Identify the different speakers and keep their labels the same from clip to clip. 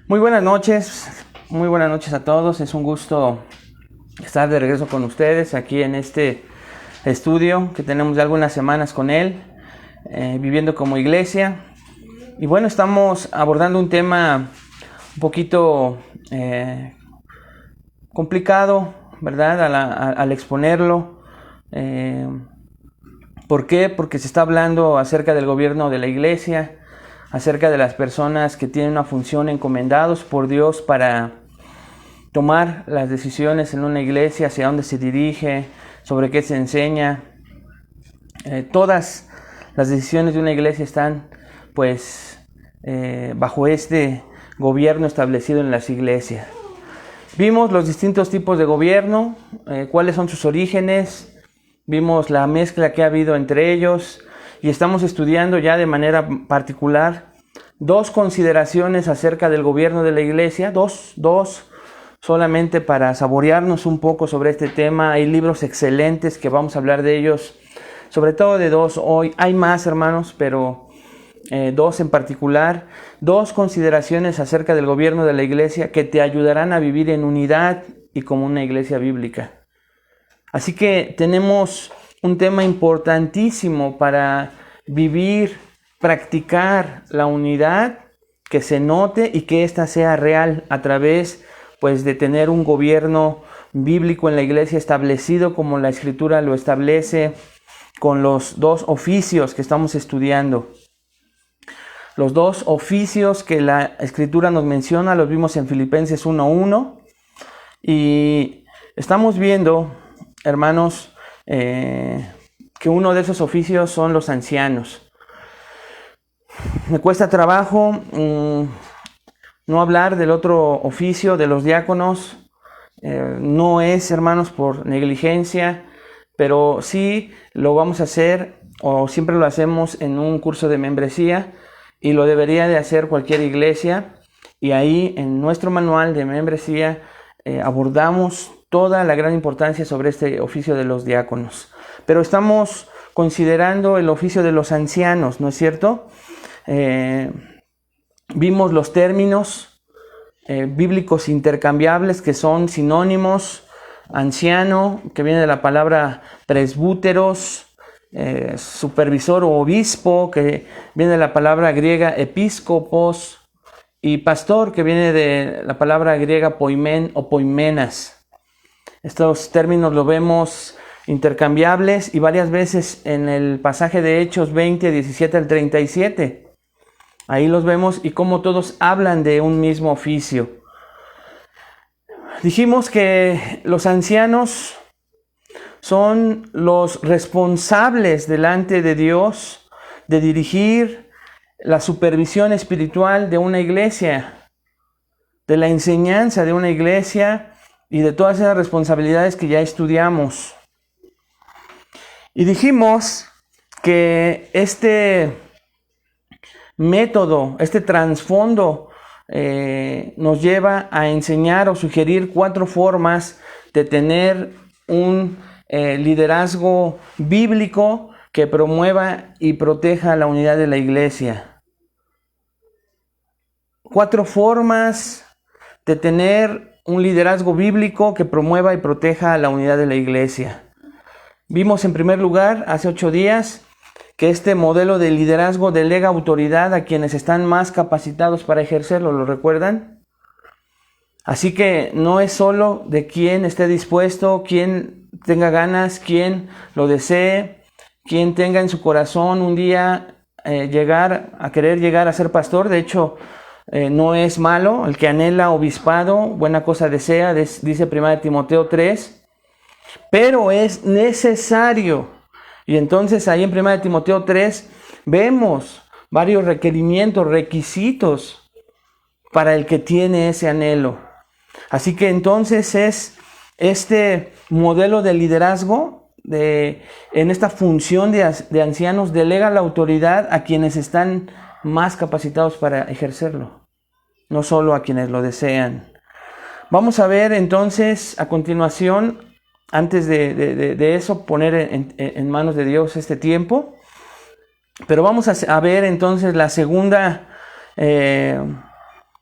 Speaker 1: Muy buenas noches a todos. Es un gusto estar de regreso con ustedes aquí en este estudio que tenemos ya algunas semanas con él, viviendo como iglesia. Y bueno, estamos abordando un tema un poquito complicado, ¿verdad? Al exponerlo. ¿Por qué? Porque se está hablando acerca del gobierno de la iglesia, acerca de las personas que tienen una función encomendados por Dios para tomar las decisiones en una iglesia, hacia dónde se dirige, sobre qué se enseña. Todas las decisiones de una iglesia están bajo este gobierno establecido en las iglesias. Vimos los distintos tipos de gobierno, cuáles son sus orígenes, vimos la mezcla que ha habido entre ellos y estamos estudiando ya de manera particular dos consideraciones acerca del gobierno de la iglesia, dos solamente para saborearnos un poco sobre este tema. Hay libros excelentes que vamos a hablar de ellos, sobre todo de dos hoy. Hay más, hermanos, pero dos en particular, dos consideraciones acerca del gobierno de la iglesia que te ayudarán a vivir en unidad y como una iglesia bíblica. Así que tenemos un tema importantísimo para vivir, practicar la unidad, que se note y que ésta sea real a través de tener un gobierno bíblico en la iglesia establecido como la Escritura lo establece, con los dos oficios que estamos estudiando. Los dos oficios que la Escritura nos menciona los vimos en Filipenses 1:1 y estamos viendo, hermanos, que uno de esos oficios son los ancianos. Me cuesta trabajo no hablar del otro oficio de los diáconos. No es, hermanos, por negligencia, pero sí lo vamos a hacer, o siempre lo hacemos en un curso de membresía, y lo debería de hacer cualquier iglesia. Y ahí en nuestro manual de membresía abordamos toda la gran importancia sobre este oficio de los diáconos. Pero estamos considerando el oficio de los ancianos, ¿no es cierto? Vimos los términos bíblicos intercambiables que son sinónimos. Anciano, que viene de la palabra presbúteros, supervisor o obispo, que viene de la palabra griega episcopos, y pastor, que viene de la palabra griega poimen o poimenas. Estos términos los vemos intercambiables y varias veces en el pasaje de Hechos 20, 17 al 37. Ahí los vemos y cómo todos hablan de un mismo oficio. Dijimos que los ancianos son los responsables delante de Dios de dirigir la supervisión espiritual de una iglesia, de la enseñanza de una iglesia y de todas esas responsabilidades que ya estudiamos. Y dijimos que este método, este trasfondo nos lleva a enseñar o sugerir 4 formas de tener un liderazgo bíblico que promueva y proteja la unidad de la iglesia. 4 formas de tener un liderazgo bíblico que promueva y proteja la unidad de la iglesia. Vimos en primer lugar, hace 8 días, que este modelo de liderazgo delega autoridad a quienes están más capacitados para ejercerlo, ¿lo recuerdan? Así que no es solo de quien esté dispuesto, quien tenga ganas, quien lo desee, quien tenga en su corazón un día querer llegar a ser pastor. De hecho, no es malo el que anhela obispado, buena cosa desea, dice 1 Timoteo 3, pero es necesario. Y entonces ahí en 1 Timoteo 3 vemos varios requisitos para el que tiene ese anhelo. Así que entonces es este modelo de liderazgo, en esta función de ancianos, delega la autoridad a quienes están más capacitados para ejercerlo, no solo a quienes lo desean. Vamos a ver entonces a continuación, antes de eso, poner en manos de Dios este tiempo. Pero vamos a ver entonces la segunda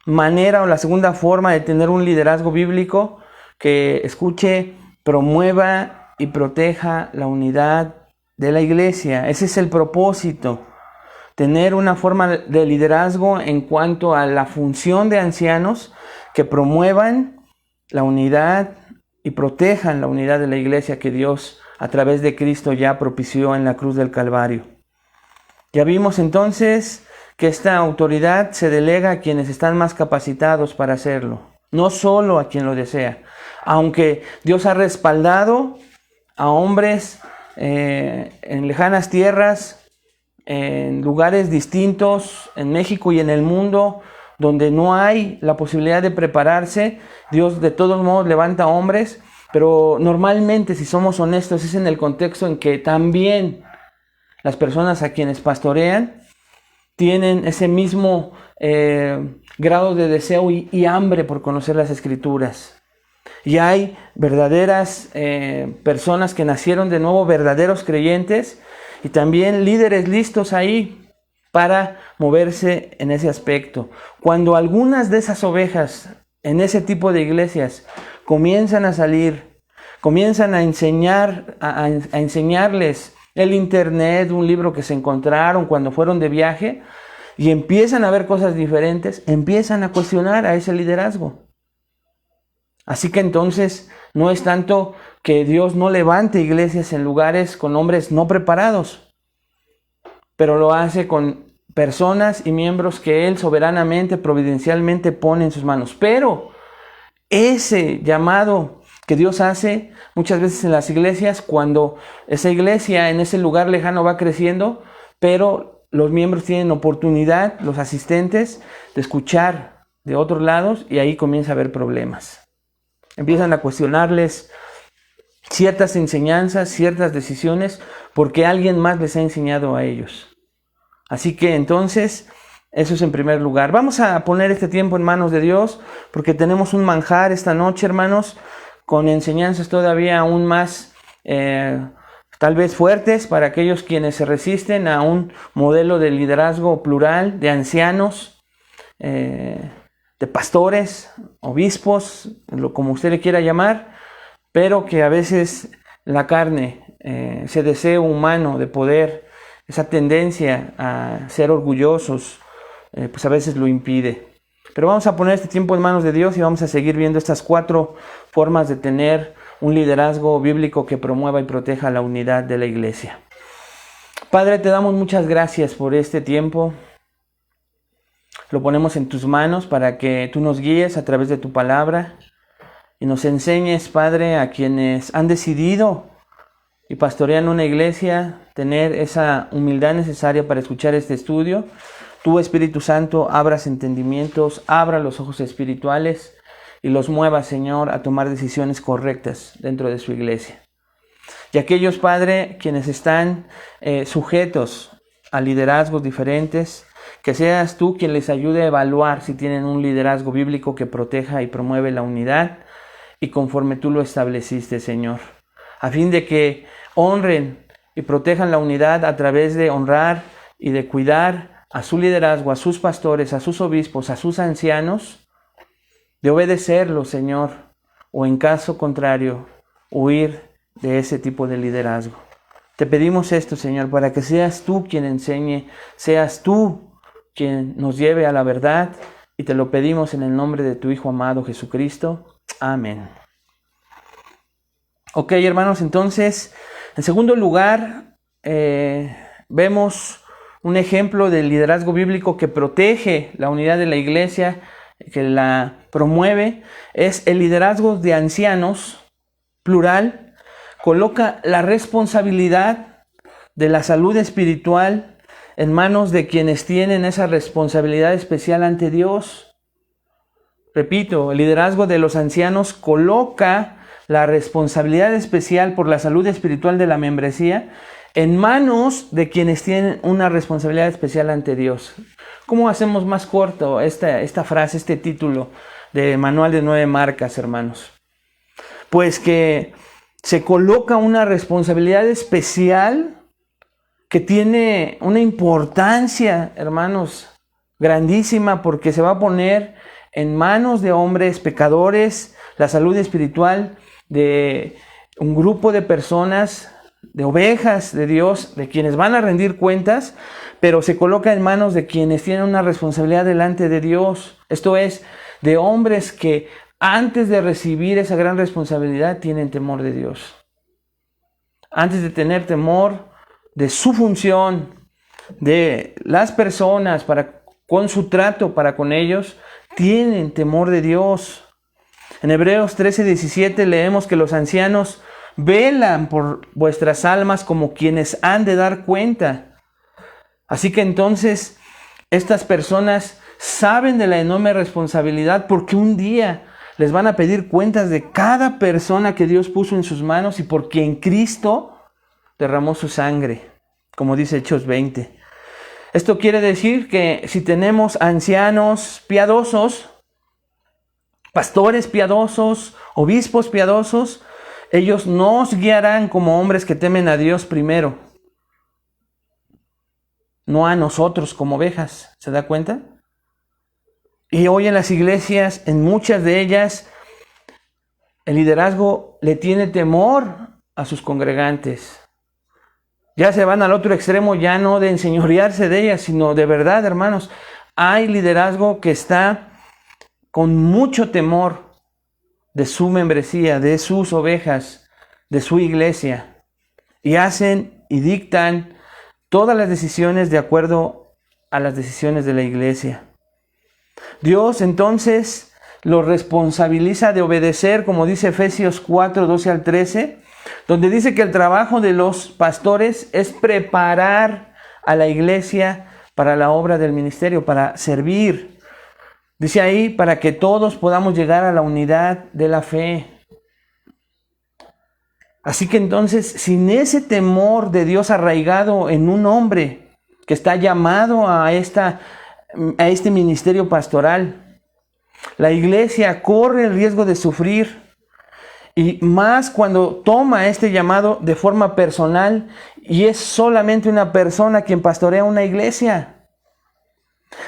Speaker 1: manera o la segunda forma de tener un liderazgo bíblico que escuche, promueva y proteja la unidad de la iglesia. Ese es el propósito. Tener una forma de liderazgo en cuanto a la función de ancianos que promuevan la unidad y protejan la unidad de la iglesia que Dios a través de Cristo ya propició en la cruz del Calvario. Ya vimos entonces que esta autoridad se delega a quienes están más capacitados para hacerlo, no solo a quien lo desea. Aunque Dios ha respaldado a hombres en lejanas tierras, en lugares distintos, en México y en el mundo, donde no hay la posibilidad de prepararse, Dios de todos modos levanta hombres, pero normalmente, si somos honestos, es en el contexto en que también las personas a quienes pastorean tienen ese mismo grado de deseo y hambre por conocer las Escrituras. Y hay verdaderas personas que nacieron de nuevo, verdaderos creyentes, y también líderes listos ahí para moverse en ese aspecto. Cuando algunas de esas ovejas en ese tipo de iglesias comienzan a salir, comienzan a enseñar, a enseñarles el internet, un libro que se encontraron cuando fueron de viaje, y empiezan a ver cosas diferentes, empiezan a cuestionar a ese liderazgo. Así que entonces no es tanto que Dios no levante iglesias en lugares con hombres no preparados, pero lo hace con personas y miembros que Él soberanamente, providencialmente pone en sus manos. Pero ese llamado que Dios hace muchas veces en las iglesias, cuando esa iglesia en ese lugar lejano va creciendo, pero los miembros tienen oportunidad, los asistentes, de escuchar de otros lados, y ahí comienza a haber problemas. Empiezan a cuestionarles ciertas enseñanzas, ciertas decisiones, porque alguien más les ha enseñado a ellos. Así que entonces, eso es en primer lugar. Vamos a poner este tiempo en manos de Dios, porque tenemos un manjar esta noche, hermanos, con enseñanzas todavía aún más, tal vez fuertes, para aquellos quienes se resisten a un modelo de liderazgo plural, de ancianos, de pastores, obispos, como usted le quiera llamar, pero que a veces la carne, ese deseo humano de poder, esa tendencia a ser orgullosos, pues a veces lo impide. Pero vamos a poner este tiempo en manos de Dios y vamos a seguir viendo estas 4 formas de tener un liderazgo bíblico que promueva y proteja la unidad de la iglesia. Padre, te damos muchas gracias por este tiempo. Lo ponemos en tus manos para que tú nos guíes a través de tu palabra y nos enseñes, Padre, a quienes han decidido y pastorean una iglesia, tener esa humildad necesaria para escuchar este estudio. Tú, Espíritu Santo, abras entendimientos, abra los ojos espirituales y los mueva, Señor, a tomar decisiones correctas dentro de su iglesia. Y aquellos, Padre, quienes están sujetos a liderazgos diferentes, que seas tú quien les ayude a evaluar si tienen un liderazgo bíblico que proteja y promueve la unidad y conforme tú lo estableciste, Señor, a fin de que honren y protejan la unidad a través de honrar y de cuidar a su liderazgo, a sus pastores, a sus obispos, a sus ancianos, de obedecerlos, Señor, o en caso contrario, huir de ese tipo de liderazgo. Te pedimos esto, Señor, para que seas tú quien enseñe, seas tú quien nos lleve a la verdad, y te lo pedimos en el nombre de tu Hijo amado Jesucristo. Amén. Ok, hermanos, entonces, en segundo lugar, vemos un ejemplo del liderazgo bíblico que protege la unidad de la iglesia, que la promueve, es el liderazgo de ancianos, plural. Coloca la responsabilidad de la salud espiritual en manos de quienes tienen esa responsabilidad especial ante Dios. Repito, el liderazgo de los ancianos coloca la responsabilidad especial por la salud espiritual de la membresía en manos de quienes tienen una responsabilidad especial ante Dios. ¿Cómo hacemos más corto esta frase, este título de manual de 9 marcas, hermanos? Pues que se coloca una responsabilidad especial que tiene una importancia, hermanos, grandísima, porque se va a poner en manos de hombres pecadores la salud espiritual de un grupo de personas, de ovejas de Dios, de quienes van a rendir cuentas, pero se coloca en manos de quienes tienen una responsabilidad delante de Dios. Esto es, de hombres que antes de recibir esa gran responsabilidad tienen temor de Dios. Antes de tener temor de su función, de las personas con su trato para con ellos, tienen temor de Dios. En Hebreos 13:17 leemos que los ancianos velan por vuestras almas como quienes han de dar cuenta. Así que entonces estas personas saben de la enorme responsabilidad, porque un día les van a pedir cuentas de cada persona que Dios puso en sus manos y por quien Cristo derramó su sangre, como dice Hechos 20. Esto quiere decir que si tenemos ancianos piadosos, pastores piadosos, obispos piadosos, ellos nos guiarán como hombres que temen a Dios primero, no a nosotros como ovejas. ¿Se da cuenta? Y hoy en las iglesias, en muchas de ellas, el liderazgo le tiene temor a sus congregantes. Ya se van al otro extremo, ya no de enseñorearse de ellas, sino de verdad, hermanos, hay liderazgo que está con mucho temor de su membresía, de sus ovejas, de su iglesia, y hacen y dictan todas las decisiones de acuerdo a las decisiones de la iglesia. Dios entonces los responsabiliza de obedecer, como dice Efesios 4, 12 al 13, donde dice que el trabajo de los pastores es preparar a la iglesia para la obra del ministerio, para servir. Dice ahí, para que todos podamos llegar a la unidad de la fe. Así que entonces, sin ese temor de Dios arraigado en un hombre que está llamado a este ministerio pastoral, la iglesia corre el riesgo de sufrir, y más cuando toma este llamado de forma personal y es solamente una persona quien pastorea una iglesia.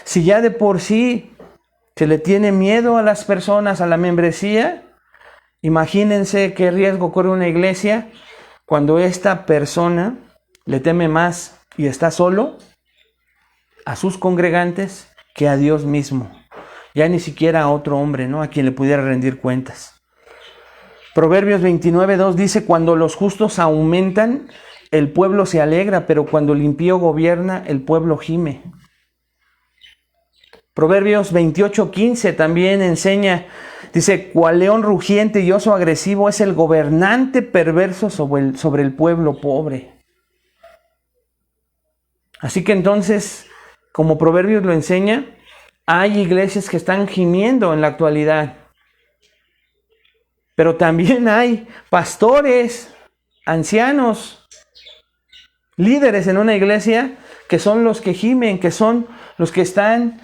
Speaker 1: Si ya de por sí se le tiene miedo a las personas, a la membresía, imagínense qué riesgo corre una iglesia cuando esta persona le teme más y está solo a sus congregantes que a Dios mismo. Ya ni siquiera a otro hombre, ¿no?, a quien le pudiera rendir cuentas. Proverbios 29:2 dice, cuando los justos aumentan, el pueblo se alegra, pero cuando el impío gobierna, el pueblo gime. Proverbios 28:15 también enseña, dice, cual león rugiente y oso agresivo es el gobernante perverso sobre el pueblo pobre. Así que entonces, como Proverbios lo enseña, hay iglesias que están gimiendo en la actualidad. Pero también hay pastores, ancianos, líderes en una iglesia que son los que gimen, que son los que están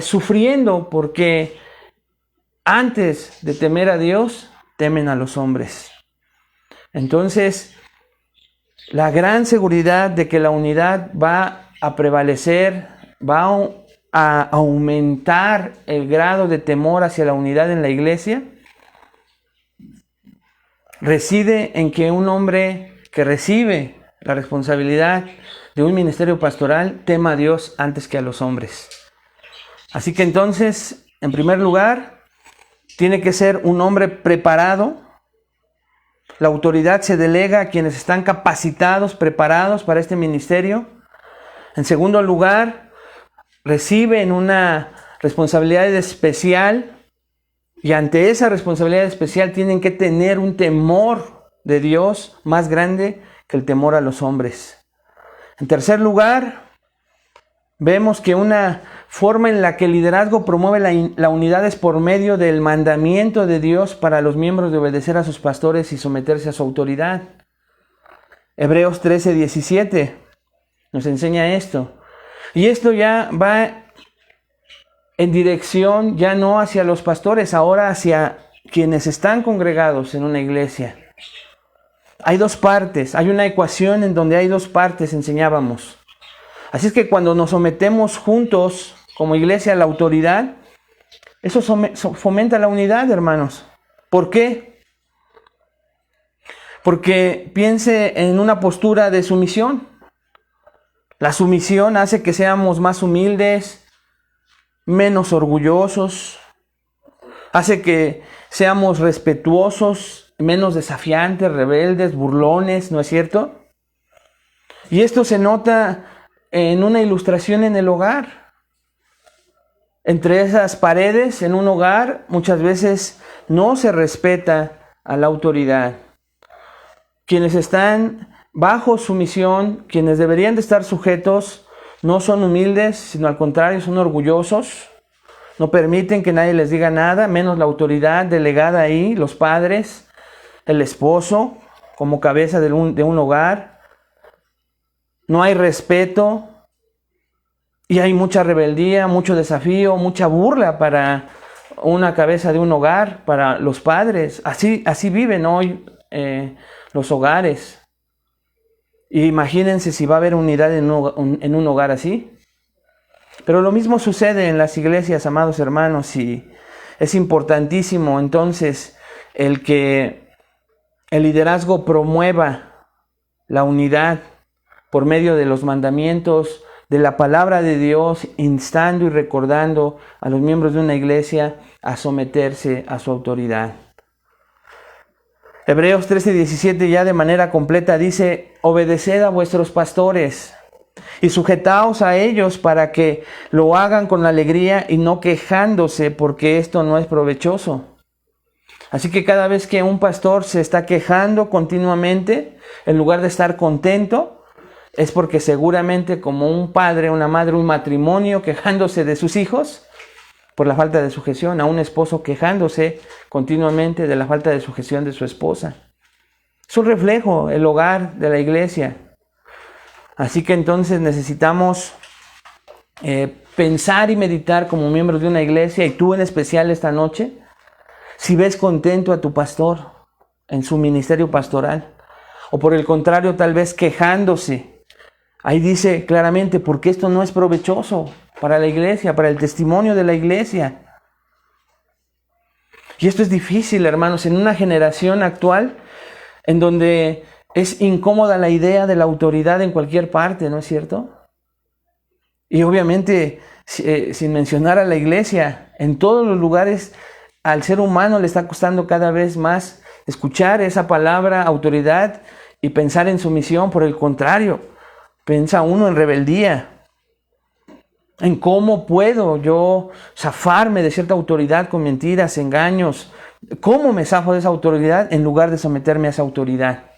Speaker 1: sufriendo porque antes de temer a Dios, temen a los hombres. Entonces, la gran seguridad de que la unidad va a prevalecer, va a aumentar el grado de temor hacia la unidad en la iglesia, reside en que un hombre que recibe la responsabilidad de un ministerio pastoral tema a Dios antes que a los hombres. Así que entonces, en primer lugar, tiene que ser un hombre preparado. La autoridad se delega a quienes están capacitados, preparados para este ministerio. En segundo lugar, reciben una responsabilidad especial. Y ante esa responsabilidad especial tienen que tener un temor de Dios más grande que el temor a los hombres. En tercer lugar, vemos que una forma en la que el liderazgo promueve la unidad es por medio del mandamiento de Dios para los miembros de obedecer a sus pastores y someterse a su autoridad. Hebreos 13:17 nos enseña esto. Y esto ya va en dirección ya no hacia los pastores, ahora hacia quienes están congregados en una iglesia. Hay dos partes, hay una ecuación en donde hay dos partes, enseñábamos. Así es que cuando nos sometemos juntos como iglesia, la autoridad, eso fomenta la unidad, hermanos. ¿Por qué? Porque piense en una postura de sumisión. La sumisión hace que seamos más humildes, menos orgullosos, hace que seamos respetuosos, menos desafiantes, rebeldes, burlones, ¿no es cierto? Y esto se nota en una ilustración en el hogar. Entre esas paredes, en un hogar, muchas veces no se respeta a la autoridad. Quienes están bajo sumisión, quienes deberían de estar sujetos, no son humildes, sino al contrario, son orgullosos. No permiten que nadie les diga nada, menos la autoridad delegada ahí, los padres, el esposo, como cabeza de un hogar. No hay respeto y hay mucha rebeldía, mucho desafío, mucha burla para una cabeza de un hogar, para los padres. Así viven hoy los hogares. Y imagínense si va a haber unidad en un hogar así. Pero lo mismo sucede en las iglesias, amados hermanos, y es importantísimo entonces el que el liderazgo promueva la unidad por medio de los mandamientos, de la palabra de Dios, instando y recordando a los miembros de una iglesia a someterse a su autoridad. Hebreos 13:17 ya de manera completa dice: obedeced a vuestros pastores y sujetaos a ellos para que lo hagan con alegría y no quejándose, porque esto no es provechoso. Así que cada vez que un pastor se está quejando continuamente, en lugar de estar contento, es porque seguramente como un padre, una madre, un matrimonio quejándose de sus hijos por la falta de sujeción, a un esposo quejándose continuamente de la falta de sujeción de su esposa. Es un reflejo, el hogar de la iglesia. Así que entonces necesitamos pensar y meditar como miembros de una iglesia, y tú en especial esta noche, si ves contento a tu pastor en su ministerio pastoral, o por el contrario tal vez quejándose. Ahí dice claramente, porque esto no es provechoso para la iglesia, para el testimonio de la iglesia. Y esto es difícil, hermanos, en una generación actual en donde es incómoda la idea de la autoridad en cualquier parte, ¿no es cierto? Y obviamente, sin mencionar a la iglesia, en todos los lugares al ser humano le está costando cada vez más escuchar esa palabra autoridad y pensar en sumisión. Por el contrario, piensa uno en rebeldía, en cómo puedo yo zafarme de cierta autoridad con mentiras, engaños. ¿Cómo me zafo de esa autoridad en lugar de someterme a esa autoridad?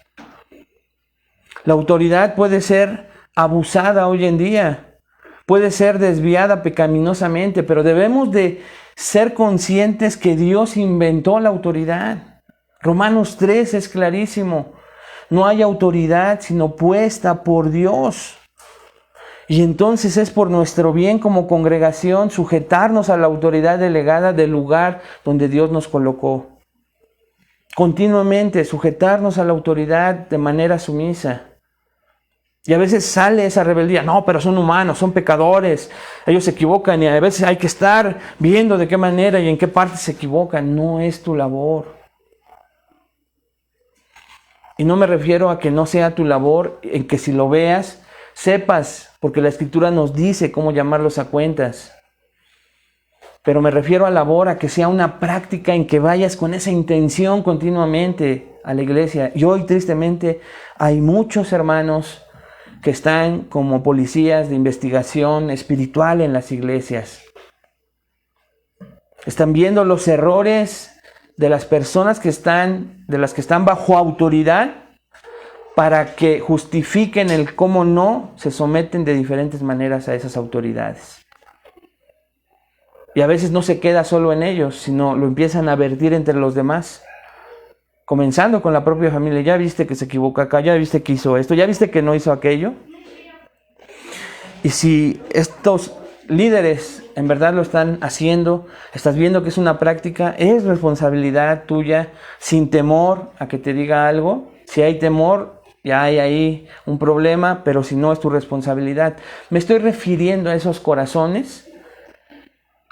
Speaker 1: La autoridad puede ser abusada hoy en día, puede ser desviada pecaminosamente, pero debemos de ser conscientes que Dios inventó la autoridad. Romanos 3 es clarísimo. No hay autoridad sino puesta por Dios. Y entonces es por nuestro bien como congregación sujetarnos a la autoridad delegada del lugar donde Dios nos colocó. Continuamente sujetarnos a la autoridad de manera sumisa. Y a veces sale esa rebeldía. No, pero son humanos, son pecadores. Ellos se equivocan y a veces hay que estar viendo de qué manera y en qué parte se equivocan. No es tu labor. Y no me refiero a que no sea tu labor, en que si lo veas, sepas, porque la Escritura nos dice cómo llamarlos a cuentas. Pero me refiero a labor, a que sea una práctica en que vayas con esa intención continuamente a la iglesia. Y hoy, tristemente, hay muchos hermanos que están como policías de investigación espiritual en las iglesias. Están viendo los errores de las personas de las que están bajo autoridad, para que justifiquen el cómo no se someten de diferentes maneras a esas autoridades. Y a veces no se queda solo en ellos, sino lo empiezan a vertir entre los demás. Comenzando con la propia familia. Ya viste que se equivocó acá, ya viste que hizo esto, ya viste que no hizo aquello. Y si estos líderes en verdad lo están haciendo, estás viendo que es una práctica, es responsabilidad tuya, sin temor a que te diga algo. Si hay temor, ya hay ahí un problema, pero si no, es tu responsabilidad. Me estoy refiriendo a esos corazones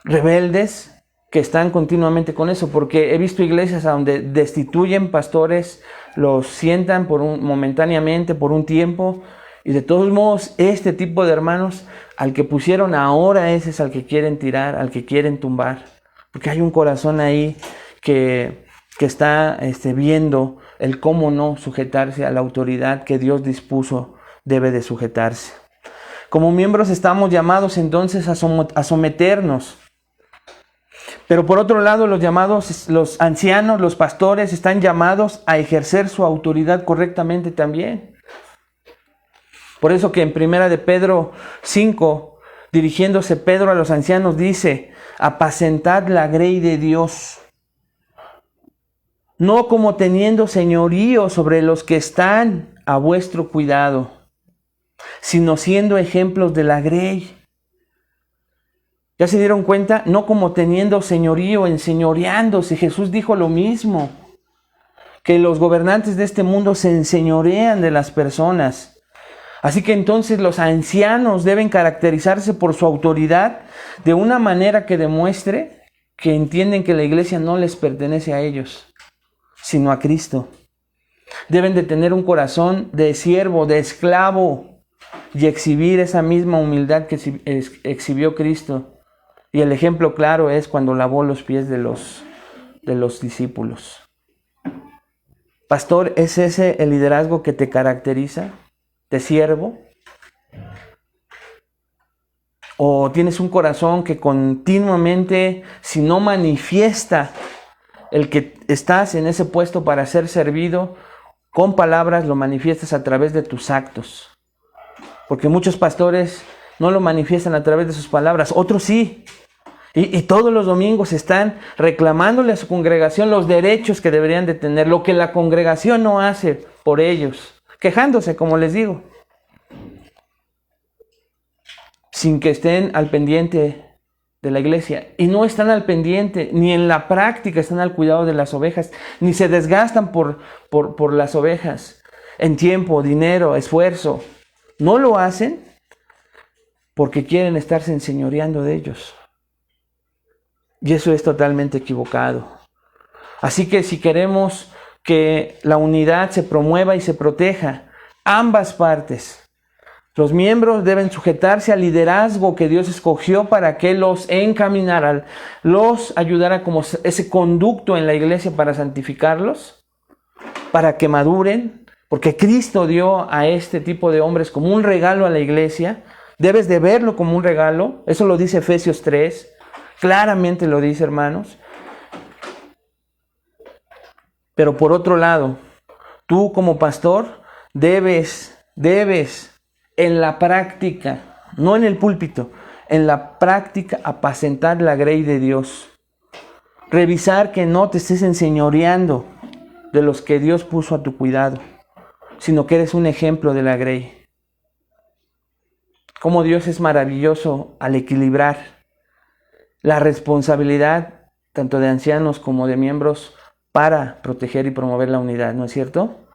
Speaker 1: rebeldes que están continuamente con eso, porque he visto iglesias donde destituyen pastores, los sientan momentáneamente, por un tiempo, y de todos modos este tipo de hermanos al que pusieron ahora, ese es al que quieren tirar, al que quieren tumbar, porque hay un corazón ahí que está viendo el cómo no sujetarse a la autoridad que Dios dispuso debe de sujetarse. Como miembros estamos llamados entonces a someternos. Pero por otro lado, los ancianos, los pastores, están llamados a ejercer su autoridad correctamente también. Por eso que en 1 de Pedro 5, dirigiéndose Pedro a los ancianos, dice: apacentad la grey de Dios, no como teniendo señorío sobre los que están a vuestro cuidado, sino siendo ejemplos de la grey. ¿Ya se dieron cuenta? No como teniendo señorío, enseñoreándose. Jesús dijo lo mismo, que los gobernantes de este mundo se enseñorean de las personas. Así que entonces los ancianos deben caracterizarse por su autoridad de una manera que demuestre que entienden que la iglesia no les pertenece a ellos, sino a Cristo. Deben de tener un corazón de siervo, de esclavo, y exhibir esa misma humildad que exhibió Cristo. Y el ejemplo claro es cuando lavó los pies de los discípulos. Pastor, ¿es ese el liderazgo que te caracteriza? ¿De siervo? ¿O tienes un corazón que continuamente, si no manifiesta el que estás en ese puesto para ser servido, con palabras lo manifiestas a través de tus actos? Porque muchos pastores no lo manifiestan a través de sus palabras, otros sí. Y todos los domingos están reclamándole a su congregación los derechos que deberían de tener, lo que la congregación no hace por ellos, quejándose, como les digo, sin que estén al pendiente de la iglesia. Y no están al pendiente, ni en la práctica están al cuidado de las ovejas, ni se desgastan por las ovejas en tiempo, dinero, esfuerzo. No lo hacen porque quieren estarse enseñoreando de ellos. Y eso es totalmente equivocado. Así que si queremos que la unidad se promueva y se proteja, ambas partes, los miembros deben sujetarse al liderazgo que Dios escogió para que los encaminara, los ayudara como ese conducto en la iglesia para santificarlos, para que maduren, porque Cristo dio a este tipo de hombres como un regalo a la iglesia. Debes de verlo como un regalo. Eso lo dice Efesios 3. Claramente lo dice, hermanos. Pero por otro lado, tú como pastor debes en la práctica, no en el púlpito, en la práctica apacentar la grey de Dios. Revisar que no te estés enseñoreando de los que Dios puso a tu cuidado, sino que eres un ejemplo de la grey. Cómo Dios es maravilloso al equilibrar la responsabilidad tanto de ancianos como de miembros para proteger y promover la unidad, ¿no es cierto?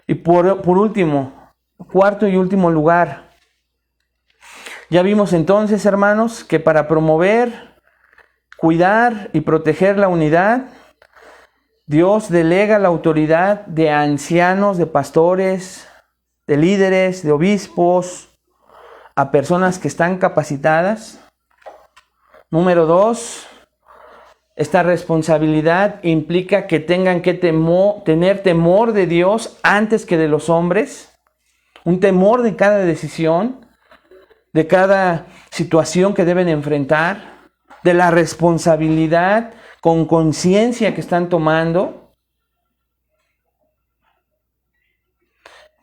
Speaker 1: Y por último, cuarto y último lugar, ya vimos entonces, hermanos, que para promover, cuidar y proteger la unidad, Dios delega la autoridad de ancianos, de pastores, de líderes, de obispos, a personas que están capacitadas. Número 2, esta responsabilidad implica que tengan que tener temor de Dios antes que de los hombres, un temor de cada decisión, de cada situación que deben enfrentar, de la responsabilidad con conciencia que están tomando.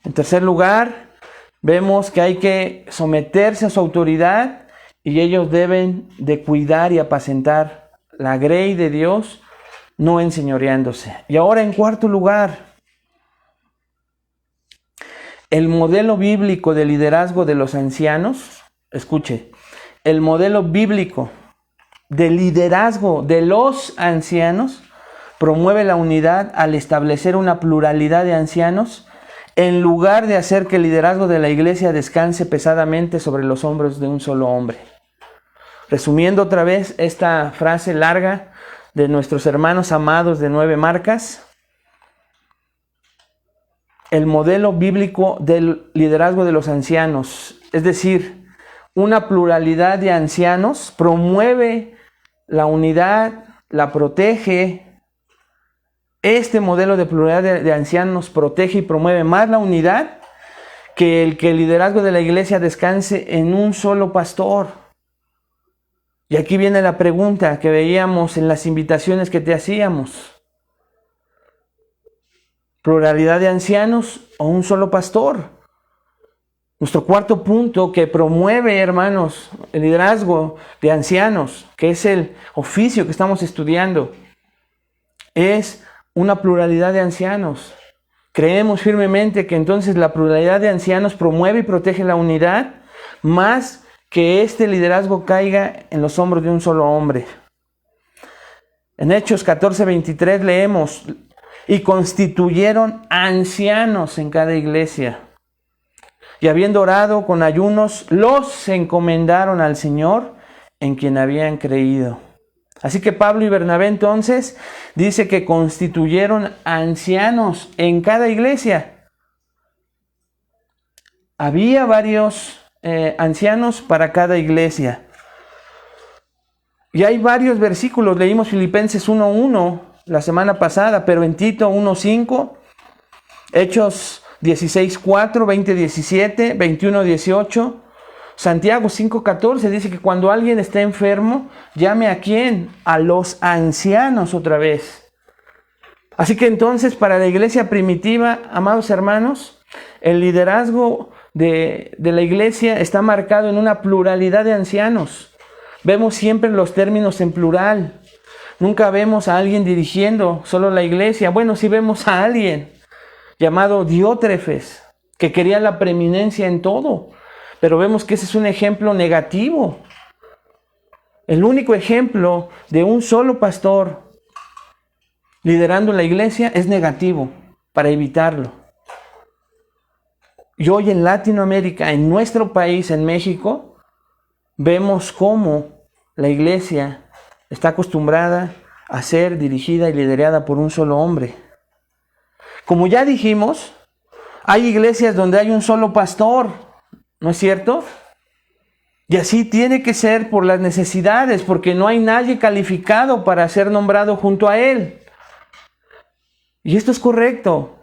Speaker 1: En tercer lugar, vemos que hay que someterse a su autoridad y ellos deben de cuidar y apacentar la grey de Dios, no enseñoreándose. Y ahora en cuarto lugar, el modelo bíblico de liderazgo de los ancianos, escuche, el modelo bíblico de liderazgo de los ancianos promueve la unidad al establecer una pluralidad de ancianos en lugar de hacer que el liderazgo de la iglesia descanse pesadamente sobre los hombros de un solo hombre. Resumiendo otra vez esta frase larga de nuestros hermanos amados de 9 marcas, el modelo bíblico del liderazgo de los ancianos, es decir, una pluralidad de ancianos, promueve la unidad, la protege. Este modelo de pluralidad de ancianos protege y promueve más la unidad que el liderazgo de la iglesia descanse en un solo pastor. Y aquí viene la pregunta que veíamos en las invitaciones que te hacíamos. ¿Pluralidad de ancianos o un solo pastor? Nuestro cuarto punto que promueve, hermanos, el liderazgo de ancianos, que es el oficio que estamos estudiando, es una pluralidad de ancianos. Creemos firmemente que entonces la pluralidad de ancianos promueve y protege la unidad, más que este liderazgo caiga en los hombros de un solo hombre. En Hechos 14:23 leemos: y constituyeron ancianos en cada iglesia. Y habiendo orado con ayunos, los encomendaron al Señor en quien habían creído. Así que Pablo y Bernabé entonces dice que constituyeron ancianos en cada iglesia. Había varios ancianos para cada iglesia. Y hay varios versículos. Leímos Filipenses 1:1 la semana pasada, pero en Tito 1:5, Hechos 16:4, 20:17, 21:18, Santiago 5:14 dice que cuando alguien está enfermo, llame ¿a quién? A los ancianos otra vez. Así que entonces para la iglesia primitiva, amados hermanos, el liderazgo de la iglesia está marcado en una pluralidad de ancianos. Vemos siempre los términos en plural. Nunca vemos a alguien dirigiendo solo la iglesia. Bueno, sí vemos a alguien llamado Diótrefes, que quería la preeminencia en todo. Pero vemos que ese es un ejemplo negativo. El único ejemplo de un solo pastor liderando la iglesia es negativo, para evitarlo. Y hoy en Latinoamérica, en nuestro país, en México, vemos cómo la iglesia está acostumbrada a ser dirigida y liderada por un solo hombre. Como ya dijimos, hay iglesias donde hay un solo pastor, ¿no es cierto? Y así tiene que ser por las necesidades, porque no hay nadie calificado para ser nombrado junto a él. Y esto es correcto.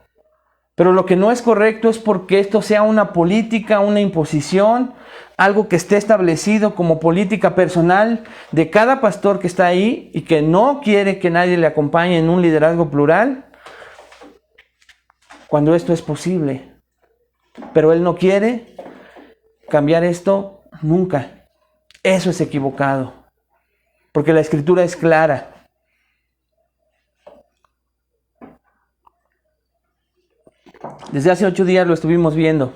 Speaker 1: Pero lo que no es correcto es porque esto sea una política, una imposición, algo que esté establecido como política personal de cada pastor que está ahí y que no quiere que nadie le acompañe en un liderazgo plural, cuando esto es posible. Pero él no quiere cambiar esto nunca. Eso es equivocado, porque la Escritura es clara. Desde hace 8 días lo estuvimos viendo.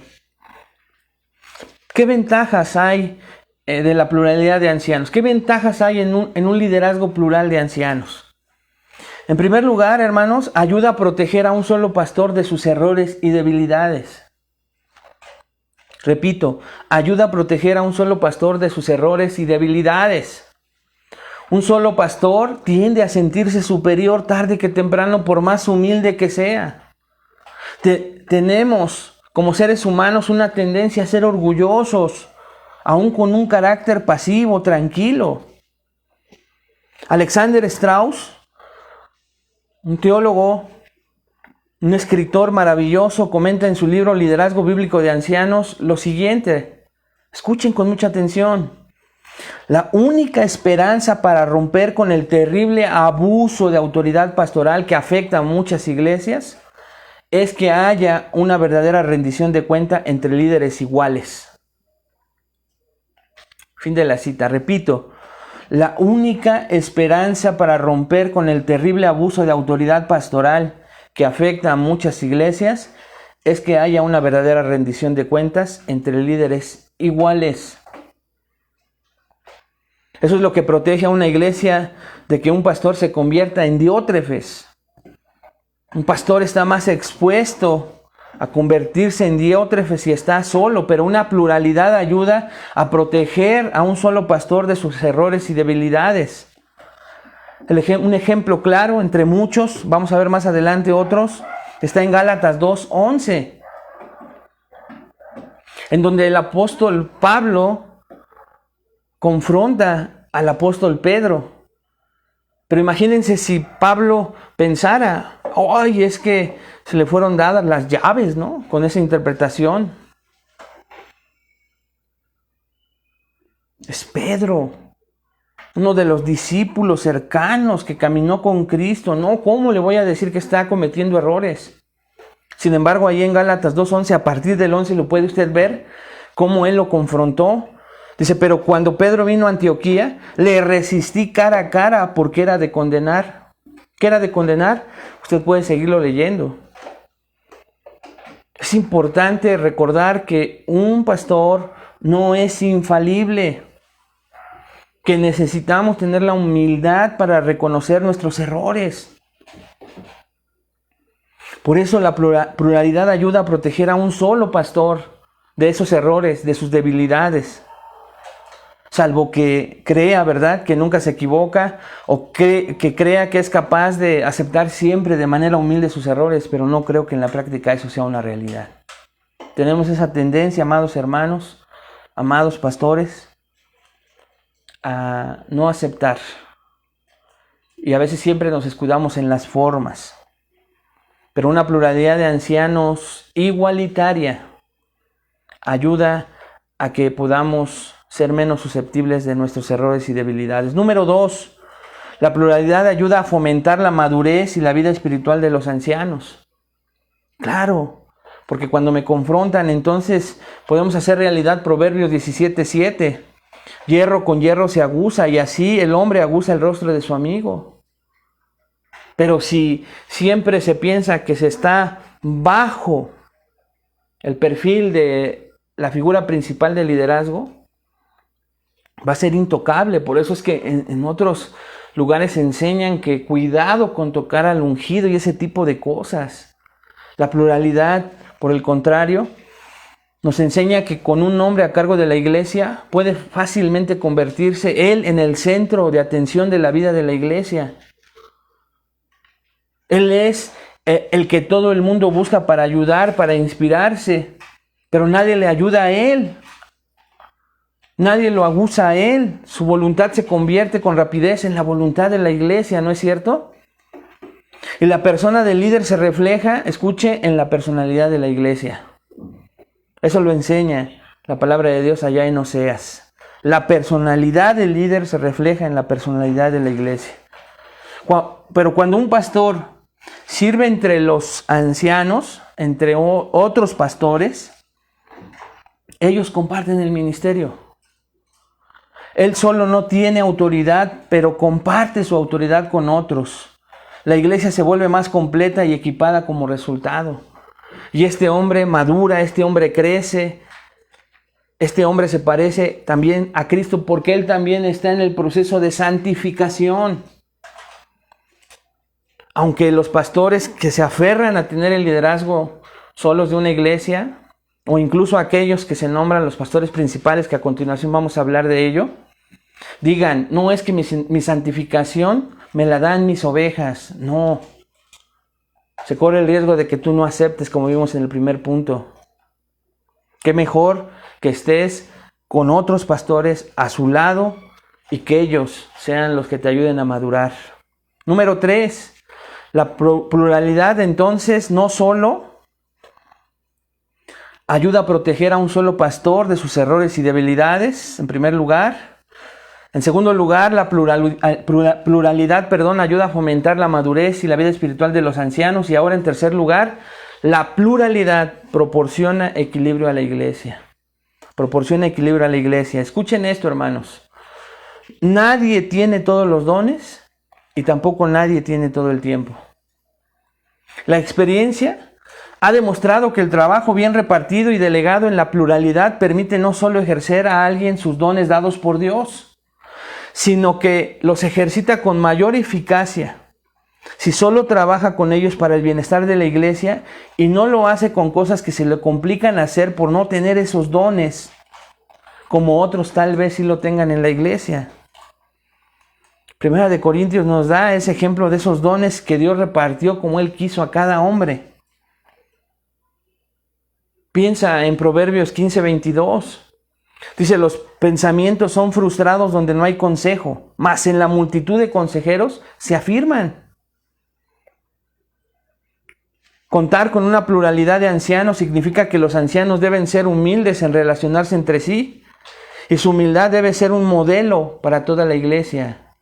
Speaker 1: ¿Qué ventajas hay de la pluralidad de ancianos? ¿Qué ventajas hay en un liderazgo plural de ancianos? En primer lugar, hermanos, ayuda a proteger a un solo pastor de sus errores y debilidades. Repito, ayuda a proteger a un solo pastor de sus errores y debilidades. Un solo pastor tiende a sentirse superior tarde que temprano, por más humilde que sea. Tenemos como seres humanos una tendencia a ser orgullosos, aún con un carácter pasivo, tranquilo. Alexander Strauss, un teólogo, un escritor maravilloso, comenta en su libro Liderazgo Bíblico de Ancianos lo siguiente. Escuchen con mucha atención. La única esperanza para romper con el terrible abuso de autoridad pastoral que afecta a muchas iglesias es que haya una verdadera rendición de cuenta entre líderes iguales. Fin de la cita. Repito, la única esperanza para romper con el terrible abuso de autoridad pastoral que afecta a muchas iglesias es que haya una verdadera rendición de cuentas entre líderes iguales. Eso es lo que protege a una iglesia de que un pastor se convierta en Diótrefes. Un pastor está más expuesto a convertirse en diótrefe si está solo, pero una pluralidad ayuda a proteger a un solo pastor de sus errores y debilidades. Un ejemplo claro entre muchos, vamos a ver más adelante otros, está en Gálatas 2:11, en donde el apóstol Pablo confronta al apóstol Pedro. Pero imagínense si Pablo pensara, ¡ay, es que se le fueron dadas las llaves, ¿no? Con esa interpretación. Es Pedro, uno de los discípulos cercanos que caminó con Cristo, ¿no? ¿Cómo le voy a decir que está cometiendo errores? Sin embargo, ahí en Gálatas 2:11, a partir del 11 lo puede usted ver, cómo él lo confrontó. Dice, pero cuando Pedro vino a Antioquía, le resistí cara a cara porque era de condenar. ¿Qué era de condenar? Usted puede seguirlo leyendo. Es importante recordar que un pastor no es infalible, que necesitamos tener la humildad para reconocer nuestros errores. Por eso la pluralidad ayuda a proteger a un solo pastor de esos errores, de sus debilidades. Salvo que crea, ¿verdad?, que nunca se equivoca, o que crea que es capaz de aceptar siempre de manera humilde sus errores, pero no creo que en la práctica eso sea una realidad. Tenemos esa tendencia, amados hermanos, amados pastores, a no aceptar. Y a veces siempre nos escudamos en las formas. Pero una pluralidad de ancianos igualitaria ayuda a que podamos ser menos susceptibles de nuestros errores y debilidades. Número 2, la pluralidad ayuda a fomentar la madurez y la vida espiritual de los ancianos. Claro, porque cuando me confrontan, entonces podemos hacer realidad Proverbios 17:7. Hierro con hierro se aguza, y así el hombre aguza el rostro de su amigo. Pero si siempre se piensa que se está bajo el perfil de la figura principal del liderazgo, va a ser intocable. Por eso es que en otros lugares enseñan que cuidado con tocar al ungido y ese tipo de cosas. La pluralidad, por el contrario, nos enseña que con un hombre a cargo de la iglesia puede fácilmente convertirse él en el centro de atención de la vida de la iglesia. Él es el que todo el mundo busca para ayudar, para inspirarse, pero nadie le ayuda a él. Nadie lo aguza a él. Su voluntad se convierte con rapidez en la voluntad de la iglesia, ¿no es cierto? Y la persona del líder se refleja, escuche, en la personalidad de la iglesia. Eso lo enseña la palabra de Dios allá en Oseas. La personalidad del líder se refleja en la personalidad de la iglesia. Pero cuando un pastor sirve entre los ancianos, entre otros pastores, ellos comparten el ministerio. Él solo no tiene autoridad, pero comparte su autoridad con otros. La iglesia se vuelve más completa y equipada como resultado. Y este hombre madura, este hombre crece, este hombre se parece también a Cristo porque él también está en el proceso de santificación. Aunque los pastores que se aferran a tener el liderazgo solos de una iglesia, o incluso aquellos que se nombran los pastores principales, que a continuación vamos a hablar de ello, digan, no es que mi santificación me la dan mis ovejas. No. Se corre el riesgo de que tú no aceptes, como vimos en el primer punto. Qué mejor que estés con otros pastores a su lado y que ellos sean los que te ayuden a madurar. Número 3, la pluralidad entonces no solo ayuda a proteger a un solo pastor de sus errores y debilidades, en primer lugar. En segundo lugar, la pluralidad ayuda a fomentar la madurez y la vida espiritual de los ancianos. Y ahora, en tercer lugar, la pluralidad proporciona equilibrio a la iglesia. Proporciona equilibrio a la iglesia. Escuchen esto, hermanos. Nadie tiene todos los dones y tampoco nadie tiene todo el tiempo. La experiencia ha demostrado que el trabajo bien repartido y delegado en la pluralidad permite no solo ejercer a alguien sus dones dados por Dios, sino que los ejercita con mayor eficacia. si solo trabaja con ellos para el bienestar de la iglesia y no lo hace con cosas que se le complican hacer por no tener esos dones, como otros tal vez sí lo tengan en la iglesia? Primera de Corintios nos da ese ejemplo de esos dones que Dios repartió como Él quiso a cada hombre. Piensa en Proverbios 15:22. Dice, los pensamientos son frustrados donde no hay consejo, mas en la multitud de consejeros se afirman. Contar con una pluralidad de ancianos significa que los ancianos deben ser humildes en relacionarse entre sí, y su humildad debe ser un modelo para toda la iglesia.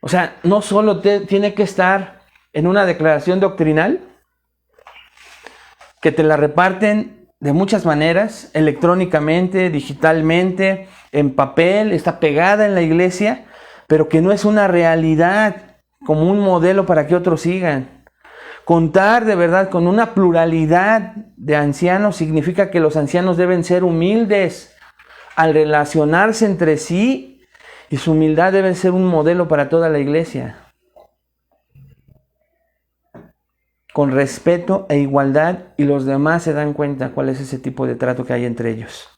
Speaker 1: O sea, no solo tiene que estar en una declaración doctrinal, que te la reparten de muchas maneras, electrónicamente, digitalmente, en papel, está pegada en la iglesia, pero que no es una realidad como un modelo para que otros sigan. Contar de verdad con una pluralidad de ancianos significa que los ancianos deben ser humildes al relacionarse entre sí, y su humildad debe ser un modelo para toda la iglesia. Con respeto e igualdad, y los demás se dan cuenta cuál es ese tipo de trato que hay entre ellos.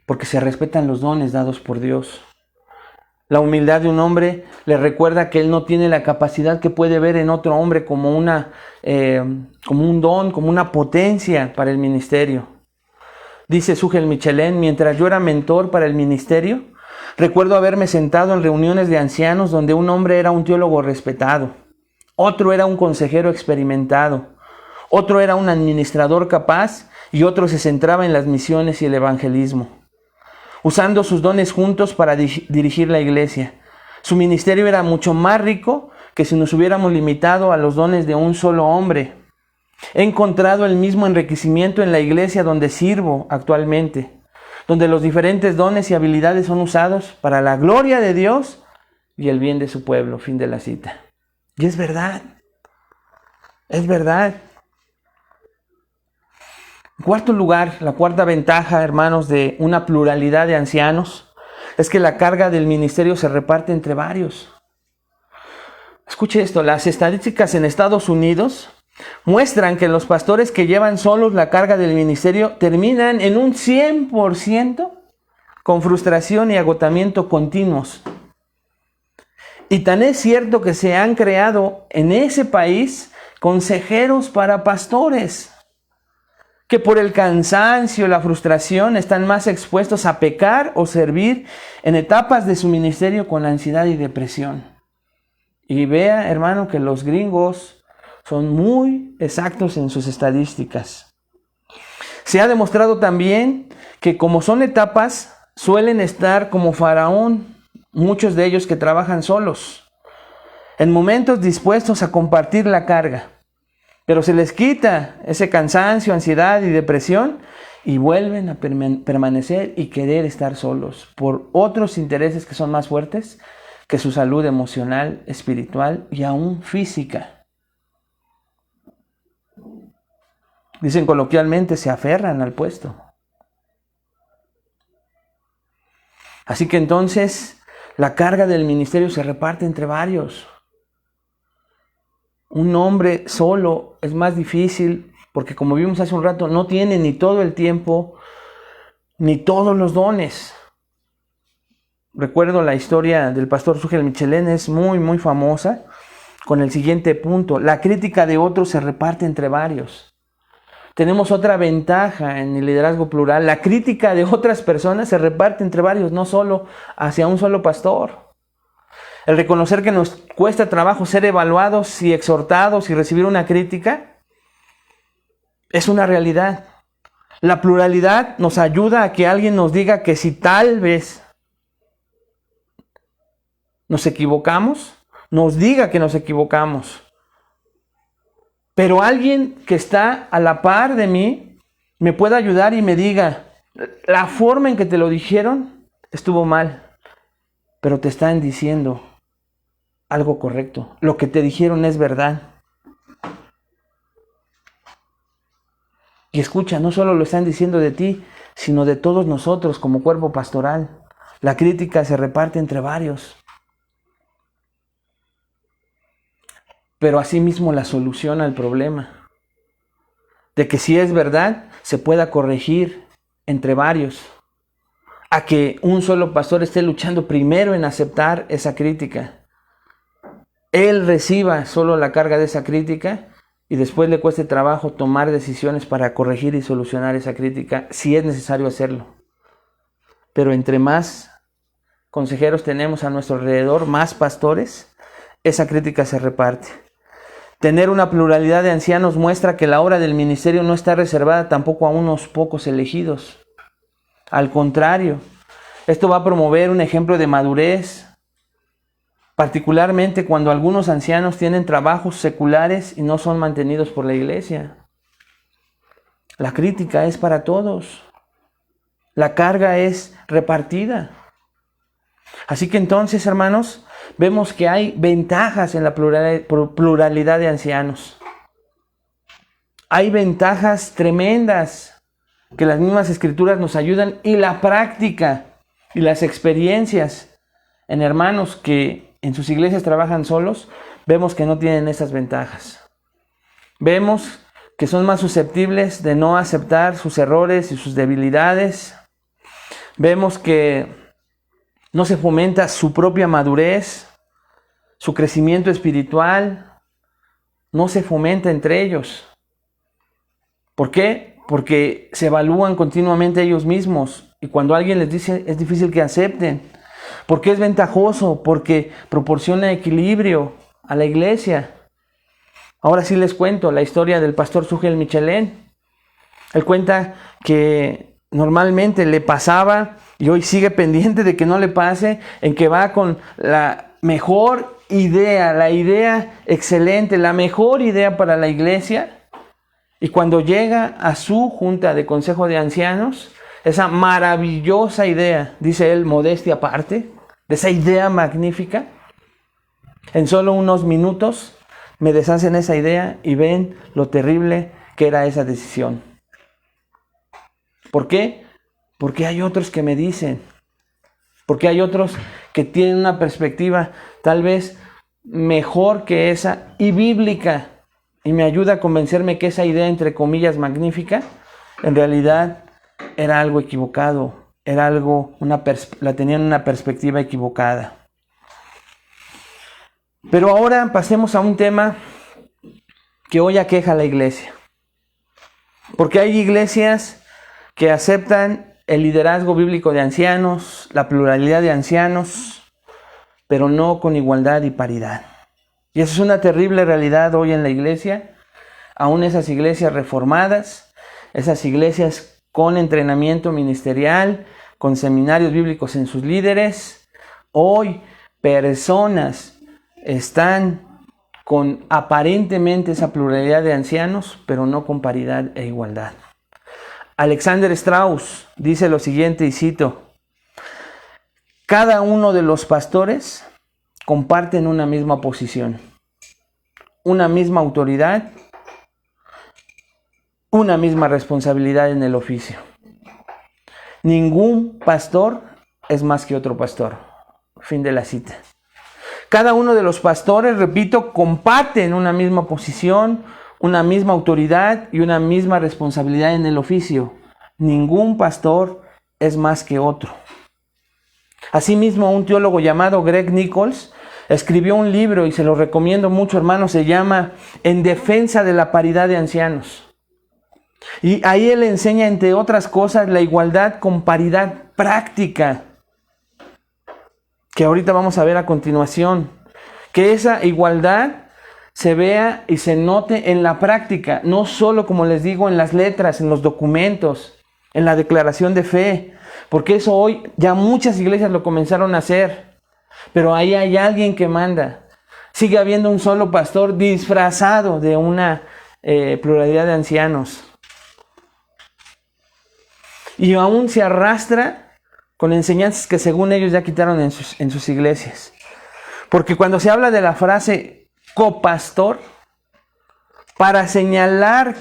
Speaker 1: Porque se respetan los dones dados por Dios. La humildad de un hombre le recuerda que él no tiene la capacidad que puede ver en otro hombre como un don, como una potencia para el ministerio. Dice Sugel Michelén, mientras yo era mentor para el ministerio, recuerdo haberme sentado en reuniones de ancianos donde un hombre era un teólogo respetado, otro era un consejero experimentado, otro era un administrador capaz y otro se centraba en las misiones y el evangelismo, usando sus dones juntos para dirigir la iglesia. Su ministerio era mucho más rico que si nos hubiéramos limitado a los dones de un solo hombre. He encontrado el mismo enriquecimiento en la iglesia donde sirvo actualmente, donde los diferentes dones y habilidades son usados para la gloria de Dios y el bien de su pueblo. Fin de la cita. Y es verdad. Es verdad. En cuarto lugar, la cuarta ventaja, hermanos, de una pluralidad de ancianos, es que la carga del ministerio se reparte entre varios. Escuche esto, las estadísticas en Estados Unidos muestran que los pastores que llevan solos la carga del ministerio terminan en un 100% con frustración y agotamiento continuos. Y tan es cierto que se han creado en ese país consejeros para pastores, que por el cansancio y la frustración están más expuestos a pecar o servir en etapas de su ministerio con ansiedad y depresión. Y vea, hermano, que los gringos son muy exactos en sus estadísticas. Se ha demostrado también que como son etapas, suelen estar como Faraón, muchos de ellos que trabajan solos, en momentos dispuestos a compartir la carga. Pero se les quita ese cansancio, ansiedad y depresión y vuelven a permanecer y querer estar solos por otros intereses que son más fuertes que su salud emocional, espiritual y aún física. Dicen coloquialmente, se aferran al puesto. Así que entonces la carga del ministerio se reparte entre varios. Un hombre solo es más difícil porque, como vimos hace un rato, no tiene ni todo el tiempo ni todos los dones. Recuerdo la historia del pastor Sugel Michelén, es muy famosa, con el siguiente punto: la crítica de otros se reparte entre varios. Tenemos otra ventaja en el liderazgo plural: la crítica de otras personas se reparte entre varios, no solo hacia un solo pastor. El reconocer que nos cuesta trabajo ser evaluados y exhortados y recibir una crítica es una realidad. La pluralidad nos ayuda a que alguien nos diga que si tal vez nos equivocamos, nos diga que nos equivocamos. Pero alguien que está a la par de mí me pueda ayudar y me diga: la forma en que te lo dijeron estuvo mal, pero te están diciendo algo correcto. Lo que te dijeron es verdad. Y escucha, no solo lo están diciendo de ti, sino de todos nosotros como cuerpo pastoral. La crítica se reparte entre varios. Pero asimismo la solución al problema. De que si es verdad, se pueda corregir entre varios. A que un solo pastor esté luchando primero en aceptar esa crítica. Él reciba solo la carga de esa crítica y después le cueste trabajo tomar decisiones para corregir y solucionar esa crítica si es necesario hacerlo. Pero entre más consejeros tenemos a nuestro alrededor, más pastores, esa crítica se reparte. Tener una pluralidad de ancianos muestra que la obra del ministerio no está reservada tampoco a unos pocos elegidos. Al contrario, esto va a promover un ejemplo de madurez, particularmente cuando algunos ancianos tienen trabajos seculares y no son mantenidos por la iglesia. La crítica es para todos. La carga es repartida. Así que entonces, hermanos, vemos que hay ventajas en la pluralidad de ancianos. Hay ventajas tremendas que las mismas escrituras nos ayudan, y la práctica y las experiencias en hermanos que en sus iglesias trabajan solos, vemos que no tienen esas ventajas. Vemos que son más susceptibles de no aceptar sus errores y sus debilidades. Vemos que no se fomenta su propia madurez, su crecimiento espiritual, no se fomenta entre ellos. ¿Por qué? Porque se evalúan continuamente ellos mismos, y cuando alguien les dice es difícil que acepten. ¿Por qué es ventajoso? Porque proporciona equilibrio a la iglesia. Ahora sí les cuento la historia del pastor Sugel Michelén. Él cuenta que normalmente le pasaba, y hoy sigue pendiente de que no le pase, en que va con la mejor idea, la idea excelente, la mejor idea para la iglesia, y cuando llega a su junta de consejo de ancianos, esa maravillosa idea, dice él, modestia aparte, de esa idea magnífica, en solo unos minutos me deshacen esa idea y ven lo terrible que era esa decisión. ¿Por qué? Porque hay otros que me dicen, porque hay otros que tienen una perspectiva tal vez mejor que esa y bíblica, y me ayuda a convencerme que esa idea, entre comillas, magnífica, en realidad era algo equivocado, era algo, la tenían una perspectiva equivocada. Pero ahora pasemos a un tema que hoy aqueja a la iglesia. Porque hay iglesias que aceptan el liderazgo bíblico de ancianos, la pluralidad de ancianos, pero no con igualdad y paridad. Y eso es una terrible realidad hoy en la iglesia. Aún esas iglesias reformadas, esas iglesias con entrenamiento ministerial, con seminarios bíblicos en sus líderes, hoy personas están con aparentemente esa pluralidad de ancianos, pero no con paridad e igualdad. Alexander Strauss dice lo siguiente, y cito: cada uno de los pastores comparten una misma posición, una misma autoridad, una misma responsabilidad en el oficio. Ningún pastor es más que otro pastor. Fin de la cita. Cada uno de los pastores, repito, comparten una misma posición, una misma autoridad y una misma responsabilidad en el oficio. Ningún pastor es más que otro. Asimismo, un teólogo llamado Greg Nichols escribió un libro, y se lo recomiendo mucho, hermanos, se llama En defensa de la paridad de ancianos. Y ahí él enseña, entre otras cosas, la igualdad con paridad práctica, que ahorita vamos a ver a continuación. Que esa igualdad se vea y se note en la práctica, no solo, como les digo, en las letras, en los documentos, en la declaración de fe, porque eso hoy ya muchas iglesias lo comenzaron a hacer, pero ahí hay alguien que manda. Sigue habiendo un solo pastor disfrazado de una pluralidad de ancianos. Y aún se arrastra con enseñanzas que según ellos ya quitaron en sus iglesias. Porque cuando se habla de la frase copastor, para señalar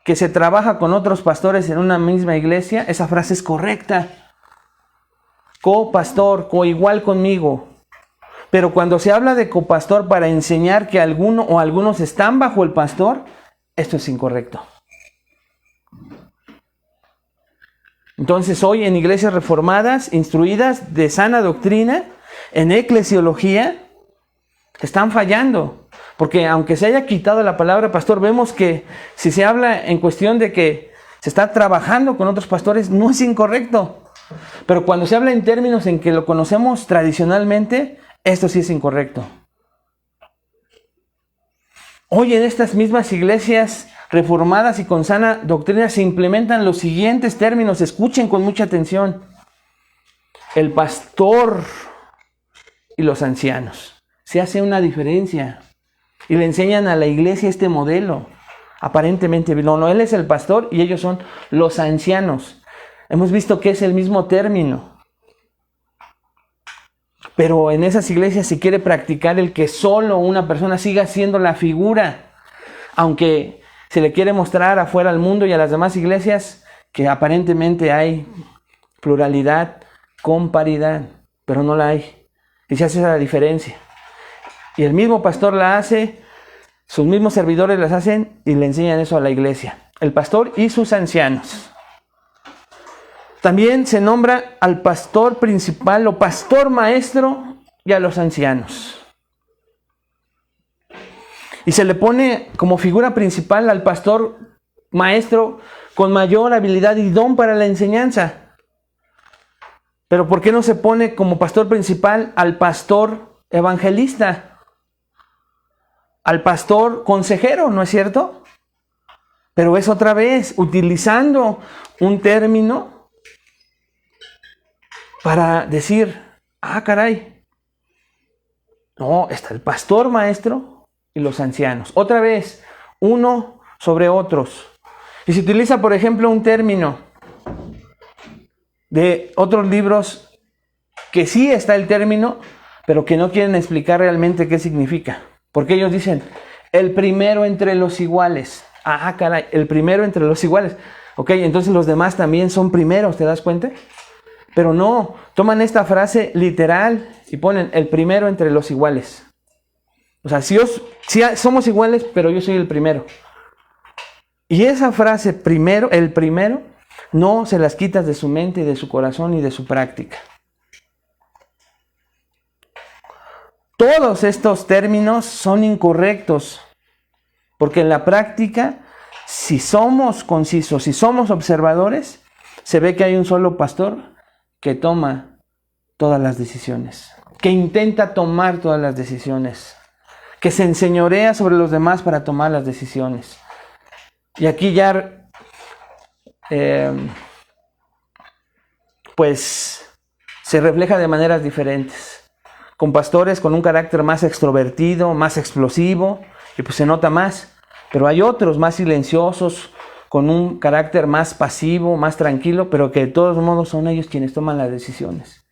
Speaker 1: que se trabaja con otros pastores en una misma iglesia, esa frase es correcta. copastor, coigual conmigo. Pero cuando se habla de copastor para enseñar que alguno o algunos están bajo el pastor, esto es incorrecto. Entonces hoy en iglesias reformadas, instruidas de sana doctrina, en eclesiología, están fallando. Porque aunque se haya quitado la palabra pastor, vemos que si se habla en cuestión de que se está trabajando con otros pastores, no es incorrecto. Pero cuando se habla en términos en que lo conocemos tradicionalmente, esto sí es incorrecto. Hoy en estas mismas iglesias reformadas y con sana doctrina se implementan los siguientes términos. Escuchen con mucha atención. El pastor y los ancianos. Se hace una diferencia. Y le enseñan a la iglesia este modelo. Aparentemente, no, él es el pastor y ellos son los ancianos. Hemos visto que es el mismo término. Pero en esas iglesias se quiere practicar el que solo una persona siga siendo la figura. Aunque se le quiere mostrar afuera al mundo y a las demás iglesias que aparentemente hay pluralidad con paridad, pero no la hay. Y se hace esa diferencia. Y el mismo pastor la hace, sus mismos servidores las hacen y le enseñan eso a la iglesia. El pastor y sus ancianos. También se nombra al pastor principal o pastor maestro y a los ancianos. Y se le pone como figura principal al pastor maestro con mayor habilidad y don para la enseñanza. Pero ¿por qué no se pone como pastor principal al pastor evangelista? Al pastor consejero, ¿no es cierto? Pero es otra vez utilizando un término para decir, caray, no, está el pastor maestro y los ancianos. Otra vez, uno sobre otros. Y se utiliza, por ejemplo, un término de otros libros que sí está el término, pero que no quieren explicar realmente qué significa. Porque ellos dicen, el primero entre los iguales. Caray, el primero entre los iguales. Ok, entonces los demás también son primeros, ¿te das cuenta? Pero no, toman esta frase literal y ponen el primero entre los iguales. O sea, si somos iguales, pero yo soy el primero. Y esa frase primero, el primero, no se las quitas de su mente y de su corazón y de su práctica. Todos estos términos son incorrectos, porque en la práctica, si somos concisos, si somos observadores, se ve que hay un solo pastor que toma todas las decisiones, que intenta tomar todas las decisiones, que se enseñorea sobre los demás para tomar las decisiones. Y aquí ya, pues, se refleja de maneras diferentes. Con pastores con un carácter más extrovertido, más explosivo, y pues se nota más. Pero hay otros más silenciosos, con un carácter más pasivo, más tranquilo, pero que de todos modos son ellos quienes toman las decisiones.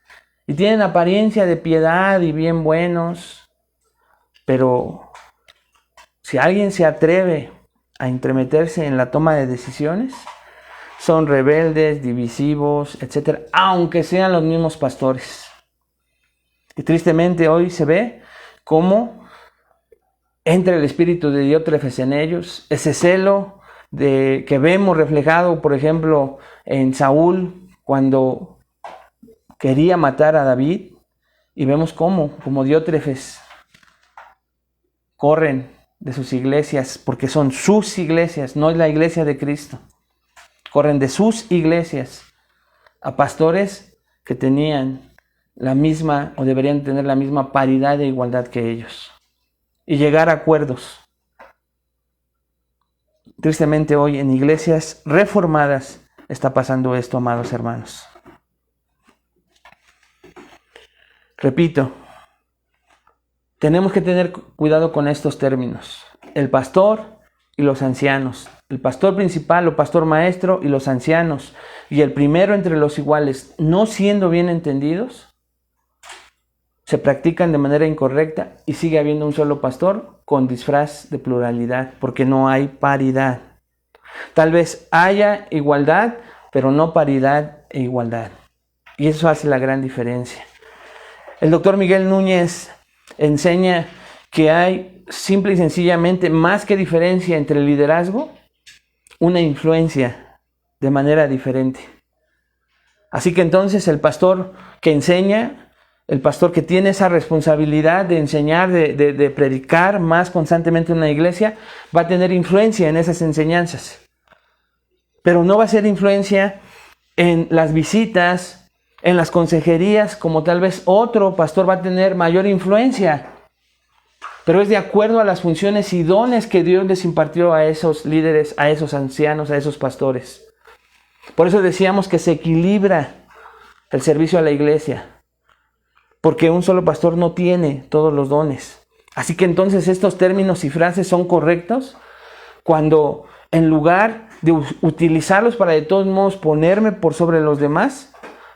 Speaker 1: Y tienen apariencia de piedad y bien buenos, pero si alguien se atreve a entremeterse en la toma de decisiones, son rebeldes, divisivos, etc., aunque sean los mismos pastores. Y tristemente hoy se ve cómo entra el espíritu de Diótrefes en ellos, ese celo que vemos reflejado, por ejemplo, en Saúl, cuando quería matar a David, y vemos cómo, como Diótrefes, corren de sus iglesias, porque son sus iglesias, no es la iglesia de Cristo. Corren de sus iglesias a pastores que tenían la misma, o deberían tener la misma paridad e igualdad que ellos, y llegar a acuerdos. Tristemente hoy en iglesias reformadas está pasando esto, amados hermanos. Repito, tenemos que tener cuidado con estos términos. El pastor y los ancianos. El pastor principal o pastor maestro y los ancianos. Y el primero entre los iguales, no siendo bien entendidos, se practican de manera incorrecta y sigue habiendo un solo pastor con disfraz de pluralidad, porque no hay paridad. Tal vez haya igualdad, pero no paridad e igualdad. Y eso hace la gran diferencia. El doctor Miguel Núñez enseña que hay simple y sencillamente más que diferencia entre el liderazgo, una influencia de manera diferente. Así que entonces el pastor que enseña, el pastor que tiene esa responsabilidad de enseñar, de predicar más constantemente en una iglesia, va a tener influencia en esas enseñanzas. Pero no va a ser influencia en las visitas, en las consejerías, como tal vez otro pastor va a tener mayor influencia. Pero es de acuerdo a las funciones y dones que Dios les impartió a esos líderes, a esos ancianos, a esos pastores. Por eso decíamos que se equilibra el servicio a la iglesia, porque un solo pastor no tiene todos los dones. Así que entonces estos términos y frases son correctos cuando en lugar de utilizarlos para de todos modos ponerme por sobre los demás,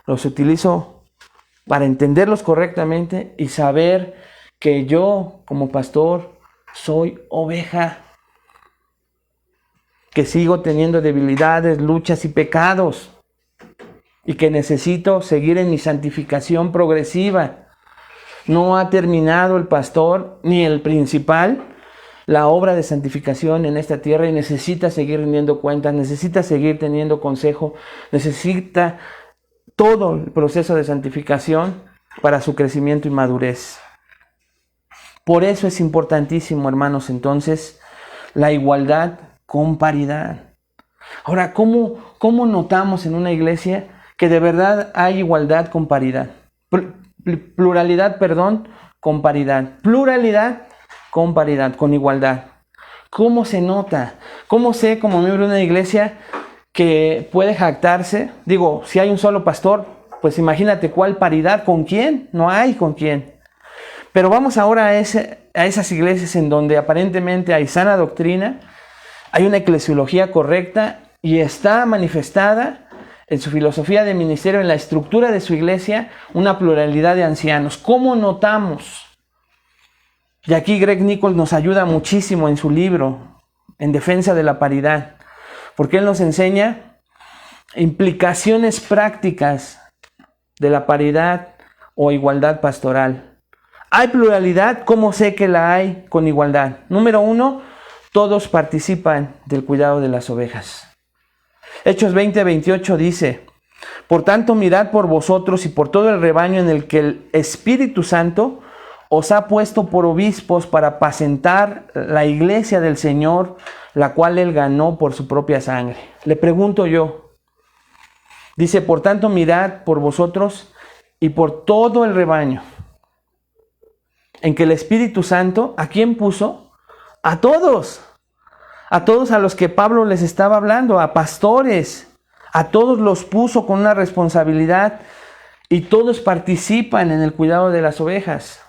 Speaker 1: los utilizo para entenderlos correctamente y saber que yo como pastor soy oveja, que sigo teniendo debilidades, luchas y pecados, y que necesito seguir en mi santificación progresiva. No ha terminado el pastor ni el principal la obra de santificación en esta tierra y necesita seguir rindiendo cuentas, necesita seguir teniendo consejo, necesita todo el proceso de santificación para su crecimiento y madurez. Por eso es importantísimo, hermanos, entonces, la igualdad con paridad. Ahora, ¿cómo notamos en una iglesia que de verdad hay igualdad con paridad? Pluralidad, con paridad. Pluralidad con paridad, con igualdad. ¿Cómo se nota? ¿Cómo sé como miembro de una iglesia que puede jactarse? Digo, si hay un solo pastor, pues imagínate cuál paridad, ¿con quién? No hay con quién. Pero vamos ahora a esas iglesias en donde aparentemente hay sana doctrina, hay una eclesiología correcta y está manifestada en su filosofía de ministerio, en la estructura de su iglesia, una pluralidad de ancianos. ¿Cómo notamos? Y aquí Greg Nichols nos ayuda muchísimo en su libro, En defensa de la paridad, porque él nos enseña implicaciones prácticas de la paridad o igualdad pastoral. ¿Hay pluralidad? ¿Cómo sé que la hay con igualdad? Número 1, todos participan del cuidado de las ovejas. Hechos 20:28 dice: por tanto, mirad por vosotros y por todo el rebaño en el que el Espíritu Santo os ha puesto por obispos para apacentar la iglesia del Señor, la cual Él ganó por su propia sangre. Le pregunto yo, dice, por tanto, mirad por vosotros y por todo el rebaño, en que el Espíritu Santo, ¿a quién puso? A todos a los que Pablo les estaba hablando, a pastores, a todos los puso con una responsabilidad y todos participan en el cuidado de las ovejas.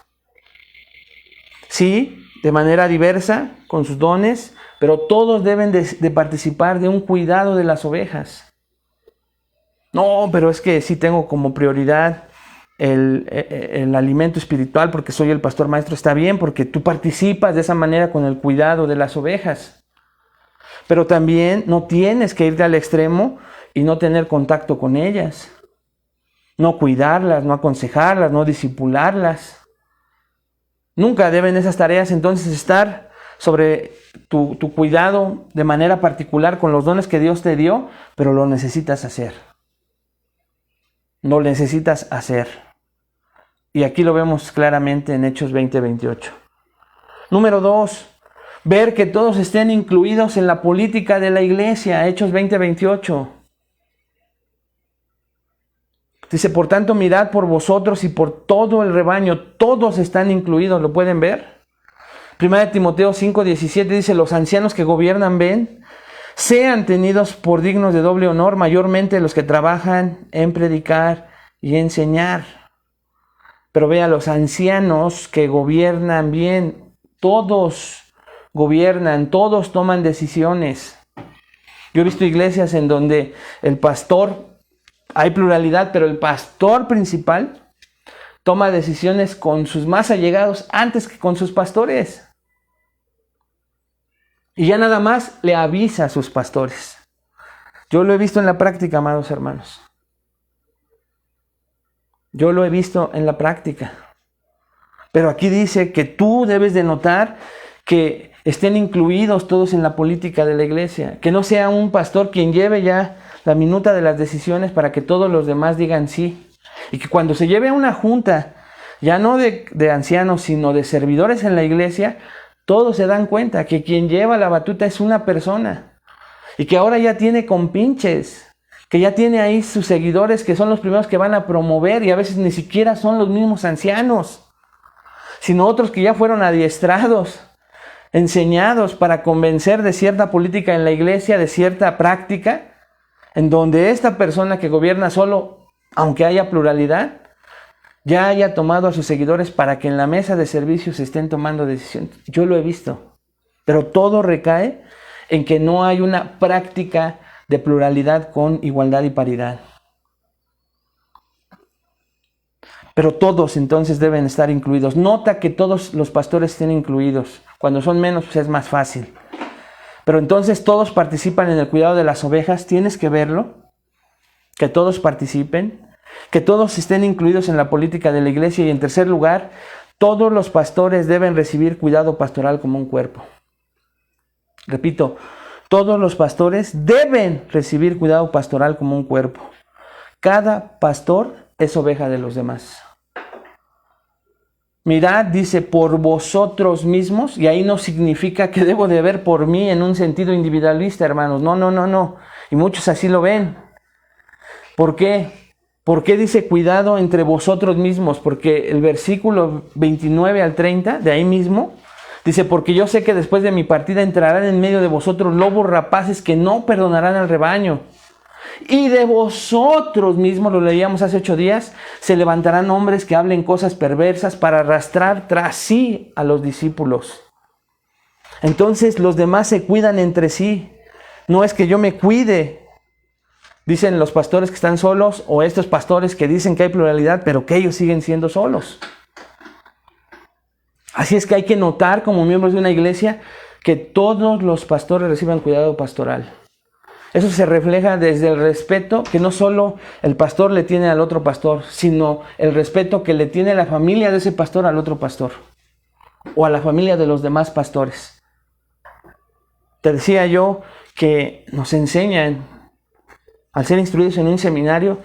Speaker 1: Sí, de manera diversa, con sus dones, pero todos deben de participar de un cuidado de las ovejas. No, pero es que sí tengo como prioridad el alimento espiritual porque soy el pastor maestro. Está bien, porque tú participas de esa manera con el cuidado de las ovejas. Pero también no tienes que irte al extremo y no tener contacto con ellas. No cuidarlas, no aconsejarlas, no discipularlas. Nunca deben esas tareas entonces estar sobre tu cuidado de manera particular con los dones que Dios te dio, pero lo necesitas hacer. Lo necesitas hacer. Y aquí lo vemos claramente en Hechos 20:28. Número 2, ver que todos estén incluidos en la política de la iglesia. Hechos 20:28. Dice, por tanto, mirad por vosotros y por todo el rebaño. Todos están incluidos, ¿lo pueden ver? 1 Timoteo 5:17 dice, los ancianos que gobiernan ven, sean tenidos por dignos de doble honor, mayormente los que trabajan en predicar y enseñar. Pero vea, los ancianos que gobiernan bien, todos gobiernan, todos toman decisiones. Yo he visto iglesias en donde el pastor, hay pluralidad, pero el pastor principal toma decisiones con sus más allegados antes que con sus pastores. Y ya nada más le avisa a sus pastores. Yo lo he visto en la práctica, amados hermanos. Yo lo he visto en la práctica. Pero aquí dice que tú debes de notar que estén incluidos todos en la política de la iglesia. Que no sea un pastor quien lleve ya la minuta de las decisiones para que todos los demás digan sí. Y que cuando se lleve a una junta, ya no de ancianos, sino de servidores en la iglesia, todos se dan cuenta que quien lleva la batuta es una persona. Y que ahora ya tiene compinches, que ya tiene ahí sus seguidores que son los primeros que van a promover y a veces ni siquiera son los mismos ancianos, sino otros que ya fueron adiestrados, enseñados para convencer de cierta política en la iglesia, de cierta práctica, en donde esta persona que gobierna solo, aunque haya pluralidad, ya haya tomado a sus seguidores para que en la mesa de servicios estén tomando decisiones. Yo lo he visto, pero todo recae en que no hay una práctica de pluralidad con igualdad y paridad. Pero todos entonces deben estar incluidos. Nota que todos los pastores estén incluidos. Cuando son menos, pues es más fácil. Pero entonces todos participan en el cuidado de las ovejas. Tienes que verlo. Que todos participen. Que todos estén incluidos en la política de la iglesia. Y en tercer lugar, todos los pastores deben recibir cuidado pastoral como un cuerpo. Repito, todos los pastores deben recibir cuidado pastoral como un cuerpo. Cada pastor es oveja de los demás. Mirad, dice, por vosotros mismos, y ahí no significa que debo de ver por mí en un sentido individualista, hermanos. No. Y muchos así lo ven. ¿Por qué? ¿Por qué dice cuidado entre vosotros mismos? Porque el versículo 29 al 30, de ahí mismo, dice, porque yo sé que después de mi partida entrarán en medio de vosotros lobos rapaces que no perdonarán al rebaño. Y de vosotros mismos, lo leíamos hace 8 días, se levantarán hombres que hablen cosas perversas para arrastrar tras sí a los discípulos. Entonces los demás se cuidan entre sí. No es que yo me cuide, dicen los pastores que están solos, o estos pastores que dicen que hay pluralidad, pero que ellos siguen siendo solos. Así es que hay que notar como miembros de una iglesia que todos los pastores reciban cuidado pastoral. Eso se refleja desde el respeto que no solo el pastor le tiene al otro pastor, sino el respeto que le tiene la familia de ese pastor al otro pastor, o a la familia de los demás pastores. Te decía yo que nos enseñan, al ser instruidos en un seminario,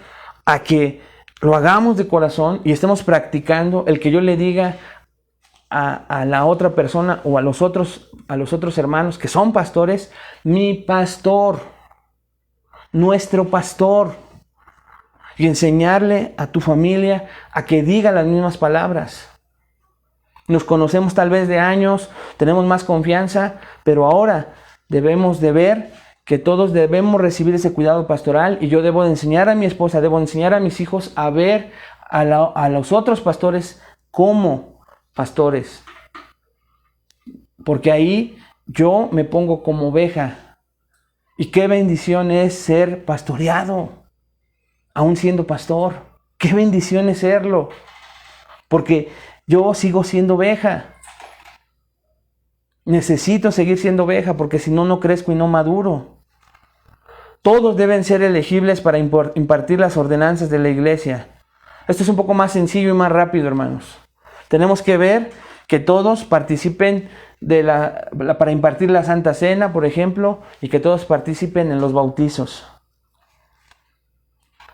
Speaker 1: a que lo hagamos de corazón y estemos practicando el que yo le diga a la otra persona o a los otros hermanos que son pastores, mi pastor, nuestro pastor, y enseñarle a tu familia a que diga las mismas palabras. Nos conocemos tal vez de años, tenemos más confianza, pero ahora debemos de ver que todos debemos recibir ese cuidado pastoral, y yo debo de enseñar a mi esposa, debo de enseñar a mis hijos a ver a los otros pastores como pastores, porque ahí yo me pongo como oveja. Y qué bendición es ser pastoreado, aún siendo pastor. Qué bendición es serlo, porque yo sigo siendo oveja. Necesito seguir siendo oveja, porque si no, no crezco y no maduro. Todos deben ser elegibles para impartir las ordenanzas de la iglesia. Esto es un poco más sencillo y más rápido, hermanos. Tenemos que ver que todos participen para impartir la Santa Cena, por ejemplo, y que todos participen en los bautizos.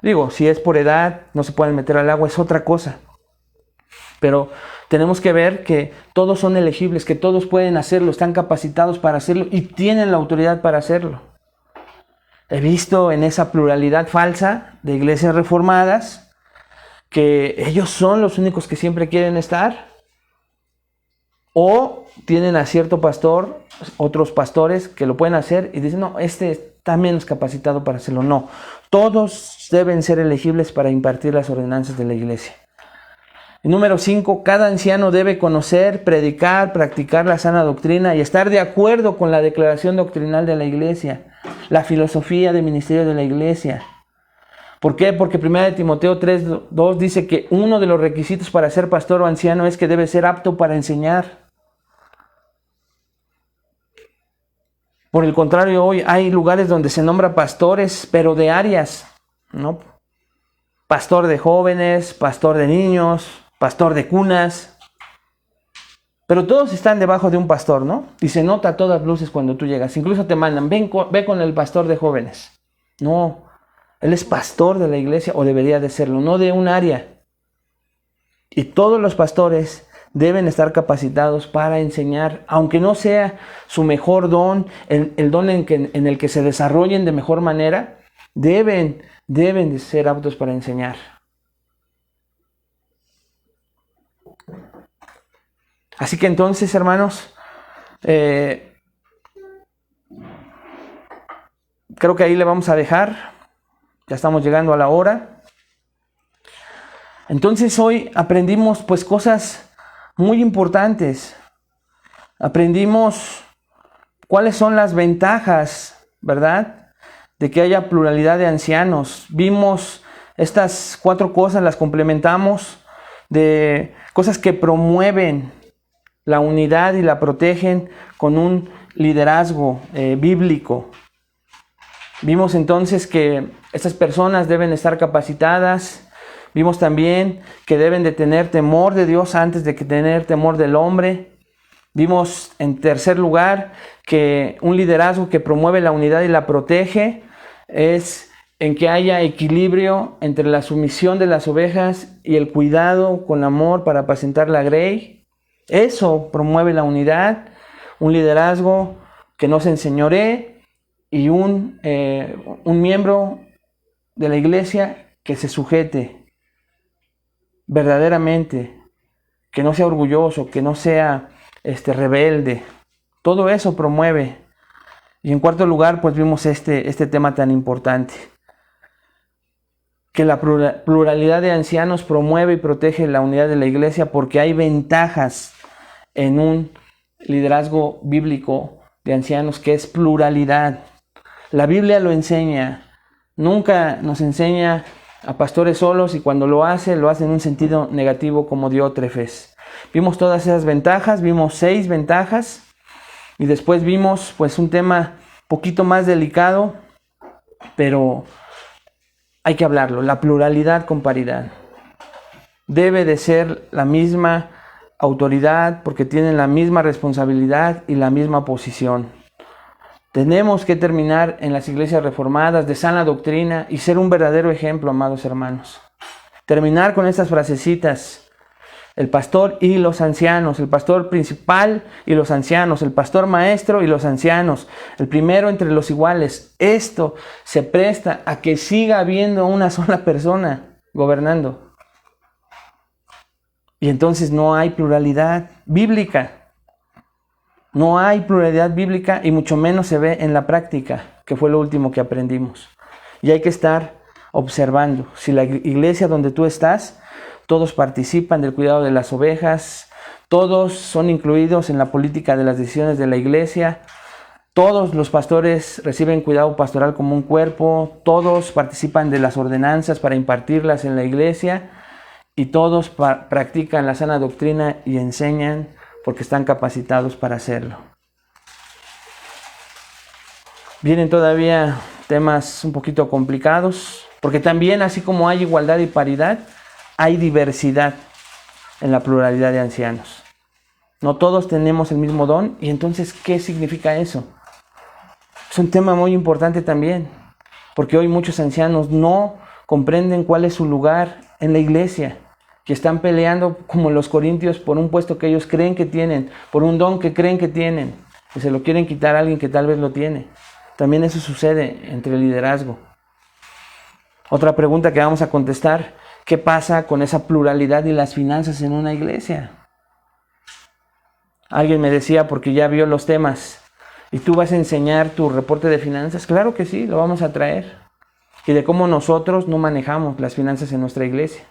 Speaker 1: Digo, si es por edad, no se pueden meter al agua, es otra cosa. Pero tenemos que ver que todos son elegibles, que todos pueden hacerlo, están capacitados para hacerlo y tienen la autoridad para hacerlo. He visto en esa pluralidad falsa de iglesias reformadas que ellos son los únicos que siempre quieren estar, o tienen a cierto pastor, otros pastores que lo pueden hacer y dicen, no, este está menos capacitado para hacerlo. No, todos deben ser elegibles para impartir las ordenanzas de la iglesia. Y número 5, cada anciano debe conocer, predicar, practicar la sana doctrina y estar de acuerdo con la declaración doctrinal de la iglesia, la filosofía de ministerio de la iglesia. ¿Por qué? Porque 1 Timoteo 3:2 dice que uno de los requisitos para ser pastor o anciano es que debe ser apto para enseñar. Por el contrario, hoy hay lugares donde se nombra pastores, pero de áreas, ¿no? pastor de jóvenes, pastor de niños, pastor de cunas. Pero todos están debajo de un pastor, ¿no? Y se nota a todas luces cuando tú llegas. Incluso te mandan, ve con el pastor de jóvenes. No, él es pastor de la iglesia, o debería de serlo, no de un área. Y todos los pastores deben estar capacitados para enseñar, aunque no sea su mejor don, el don en el que se desarrollen de mejor manera, deben de ser aptos para enseñar. Así que entonces, hermanos, creo que ahí le vamos a dejar. Ya estamos llegando a la hora. Entonces hoy aprendimos pues cosas muy importantes. Aprendimos cuáles son las ventajas, ¿verdad?, de que haya pluralidad de ancianos. Vimos estas 4 cosas, las complementamos, de cosas que promueven la unidad y la protegen con un liderazgo bíblico. Vimos entonces que estas personas deben estar capacitadas. Vimos también que deben de tener temor de Dios antes de que tener temor del hombre. Vimos en tercer lugar que un liderazgo que promueve la unidad y la protege es en que haya equilibrio entre la sumisión de las ovejas y el cuidado con amor para apacentar la grey. Eso promueve la unidad, un liderazgo que no se enseñoree y un miembro de la iglesia que se sujete verdaderamente, que no sea orgulloso, que no sea rebelde. Todo eso promueve. Y en cuarto lugar, pues vimos este tema tan importante, que la pluralidad de ancianos promueve y protege la unidad de la iglesia porque hay ventajas en un liderazgo bíblico de ancianos que es pluralidad. La Biblia lo enseña. Nunca nos enseña a pastores solos, y cuando lo hace en un sentido negativo como Diótrefes. Vimos todas esas ventajas, vimos 6 ventajas, y después vimos pues un tema poquito más delicado, pero hay que hablarlo: la pluralidad con paridad. Debe de ser la misma autoridad porque tienen la misma responsabilidad y la misma posición. Tenemos que terminar en las iglesias reformadas de sana doctrina y ser un verdadero ejemplo, amados hermanos. Terminar con estas frasecitas: el pastor y los ancianos, el pastor principal y los ancianos, el pastor maestro y los ancianos, el primero entre los iguales. Esto se presta a que siga habiendo una sola persona gobernando. Y entonces no hay pluralidad bíblica. No hay pluralidad bíblica, y mucho menos se ve en la práctica, que fue lo último que aprendimos. Y hay que estar observando. Si la iglesia donde tú estás, todos participan del cuidado de las ovejas, todos son incluidos en la política de las decisiones de la iglesia, todos los pastores reciben cuidado pastoral como un cuerpo, todos participan de las ordenanzas para impartirlas en la iglesia, y todos practican la sana doctrina y enseñan porque están capacitados para hacerlo. Vienen todavía temas un poquito complicados, porque también, así como hay igualdad y paridad, hay diversidad en la pluralidad de ancianos. No todos tenemos el mismo don, y entonces, ¿qué significa eso? Es un tema muy importante también, porque hoy muchos ancianos no comprenden cuál es su lugar en la iglesia, que están peleando como los corintios por un puesto que ellos creen que tienen, por un don que creen que tienen, y se lo quieren quitar a alguien que tal vez lo tiene. También eso sucede entre el liderazgo. Otra pregunta que vamos a contestar: ¿qué pasa con esa pluralidad y las finanzas en una iglesia? Alguien me decía, porque ya vio los temas: ¿y tú vas a enseñar tu reporte de finanzas? Claro que sí, lo vamos a traer. Y de cómo nosotros no manejamos las finanzas en nuestra iglesia.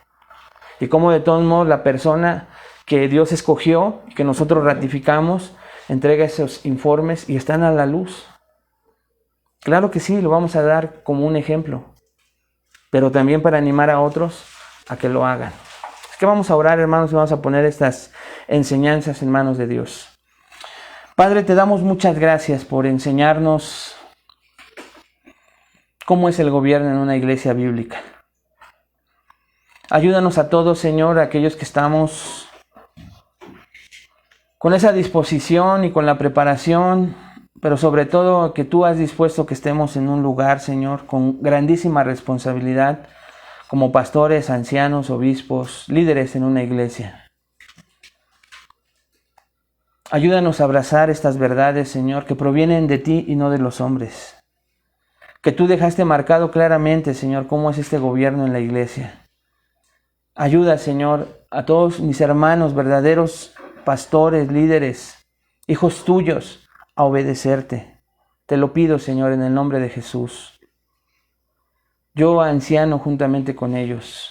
Speaker 1: Y cómo de todos modos la persona que Dios escogió, que nosotros ratificamos, entrega esos informes y están a la luz. Claro que sí, lo vamos a dar como un ejemplo, pero también para animar a otros a que lo hagan. Es que vamos a orar, hermanos, y vamos a poner estas enseñanzas en manos de Dios. Padre, te damos muchas gracias por enseñarnos cómo es el gobierno en una iglesia bíblica. Ayúdanos a todos, Señor, aquellos que estamos con esa disposición y con la preparación, pero sobre todo que tú has dispuesto que estemos en un lugar, Señor, con grandísima responsabilidad, como pastores, ancianos, obispos, líderes en una iglesia. Ayúdanos a abrazar estas verdades, Señor, que provienen de ti y no de los hombres. Que tú dejaste marcado claramente, Señor, cómo es este gobierno en la iglesia. Ayuda, Señor, a todos mis hermanos, verdaderos pastores, líderes, hijos tuyos, a obedecerte. Te lo pido, Señor, en el nombre de Jesús. Yo, anciano, juntamente con ellos.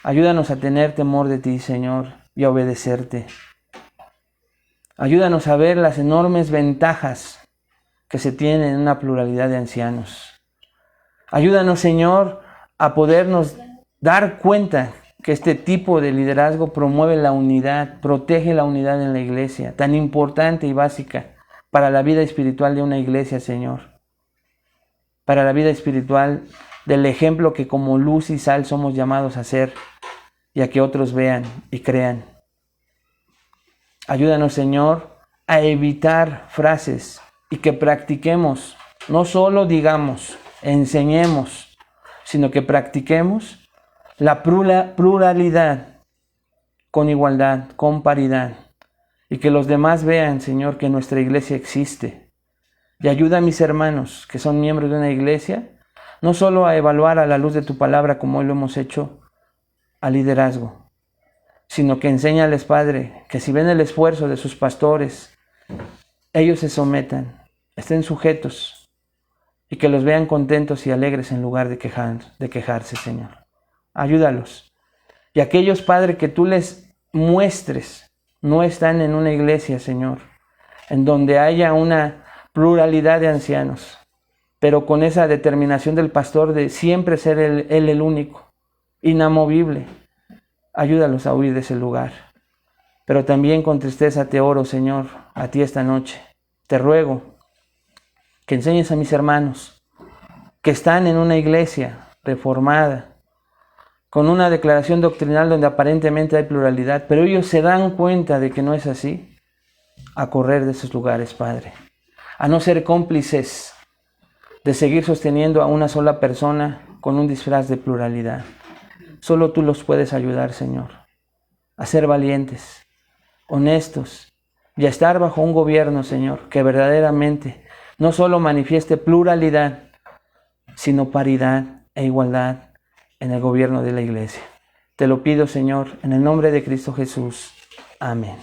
Speaker 1: Ayúdanos a tener temor de ti, Señor, y a obedecerte. Ayúdanos a ver las enormes ventajas que se tienen en una pluralidad de ancianos. Ayúdanos, Señor, a podernos dar cuenta que este tipo de liderazgo promueve la unidad, protege la unidad en la iglesia, tan importante y básica para la vida espiritual de una iglesia, Señor. Para la vida espiritual del ejemplo que como luz y sal somos llamados a ser y a que otros vean y crean. Ayúdanos, Señor, a evitar frases y que practiquemos, no solo digamos, enseñemos, sino que practiquemos la pluralidad con igualdad, con paridad, y que los demás vean, Señor, que nuestra iglesia existe. Y ayuda a mis hermanos que son miembros de una iglesia, no solo a evaluar a la luz de tu palabra como hoy lo hemos hecho, al liderazgo, sino que enséñales, Padre, que si ven el esfuerzo de sus pastores, ellos se sometan, estén sujetos, y que los vean contentos y alegres en lugar de quejarse, Señor. Ayúdalos. Y aquellos, Padre, que tú les muestres, no están en una iglesia, Señor, en donde haya una pluralidad de ancianos, pero con esa determinación del pastor de siempre ser él el único, inamovible. Ayúdalos a huir de ese lugar. Pero también con tristeza te oro, Señor, a ti esta noche. Te ruego que enseñes a mis hermanos que están en una iglesia reformada, con una declaración doctrinal donde aparentemente hay pluralidad, pero ellos se dan cuenta de que no es así, a correr de esos lugares, Padre, a no ser cómplices de seguir sosteniendo a una sola persona con un disfraz de pluralidad. Solo tú los puedes ayudar, Señor, a ser valientes, honestos y a estar bajo un gobierno, Señor, que verdaderamente no solo manifieste pluralidad, sino paridad e igualdad en el gobierno de la iglesia. Te lo pido, Señor, en el nombre de Cristo Jesús. Amén.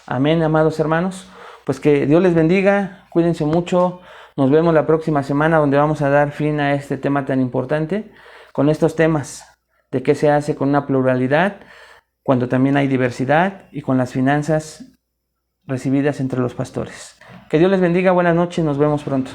Speaker 1: Amén, amados hermanos. Pues que Dios les bendiga, cuídense mucho. Nos vemos la próxima semana donde vamos a dar fin a este tema tan importante con estos temas de qué se hace con una pluralidad cuando también hay diversidad y con las finanzas recibidas entre los pastores. Que Dios les bendiga, buenas noches, nos vemos pronto.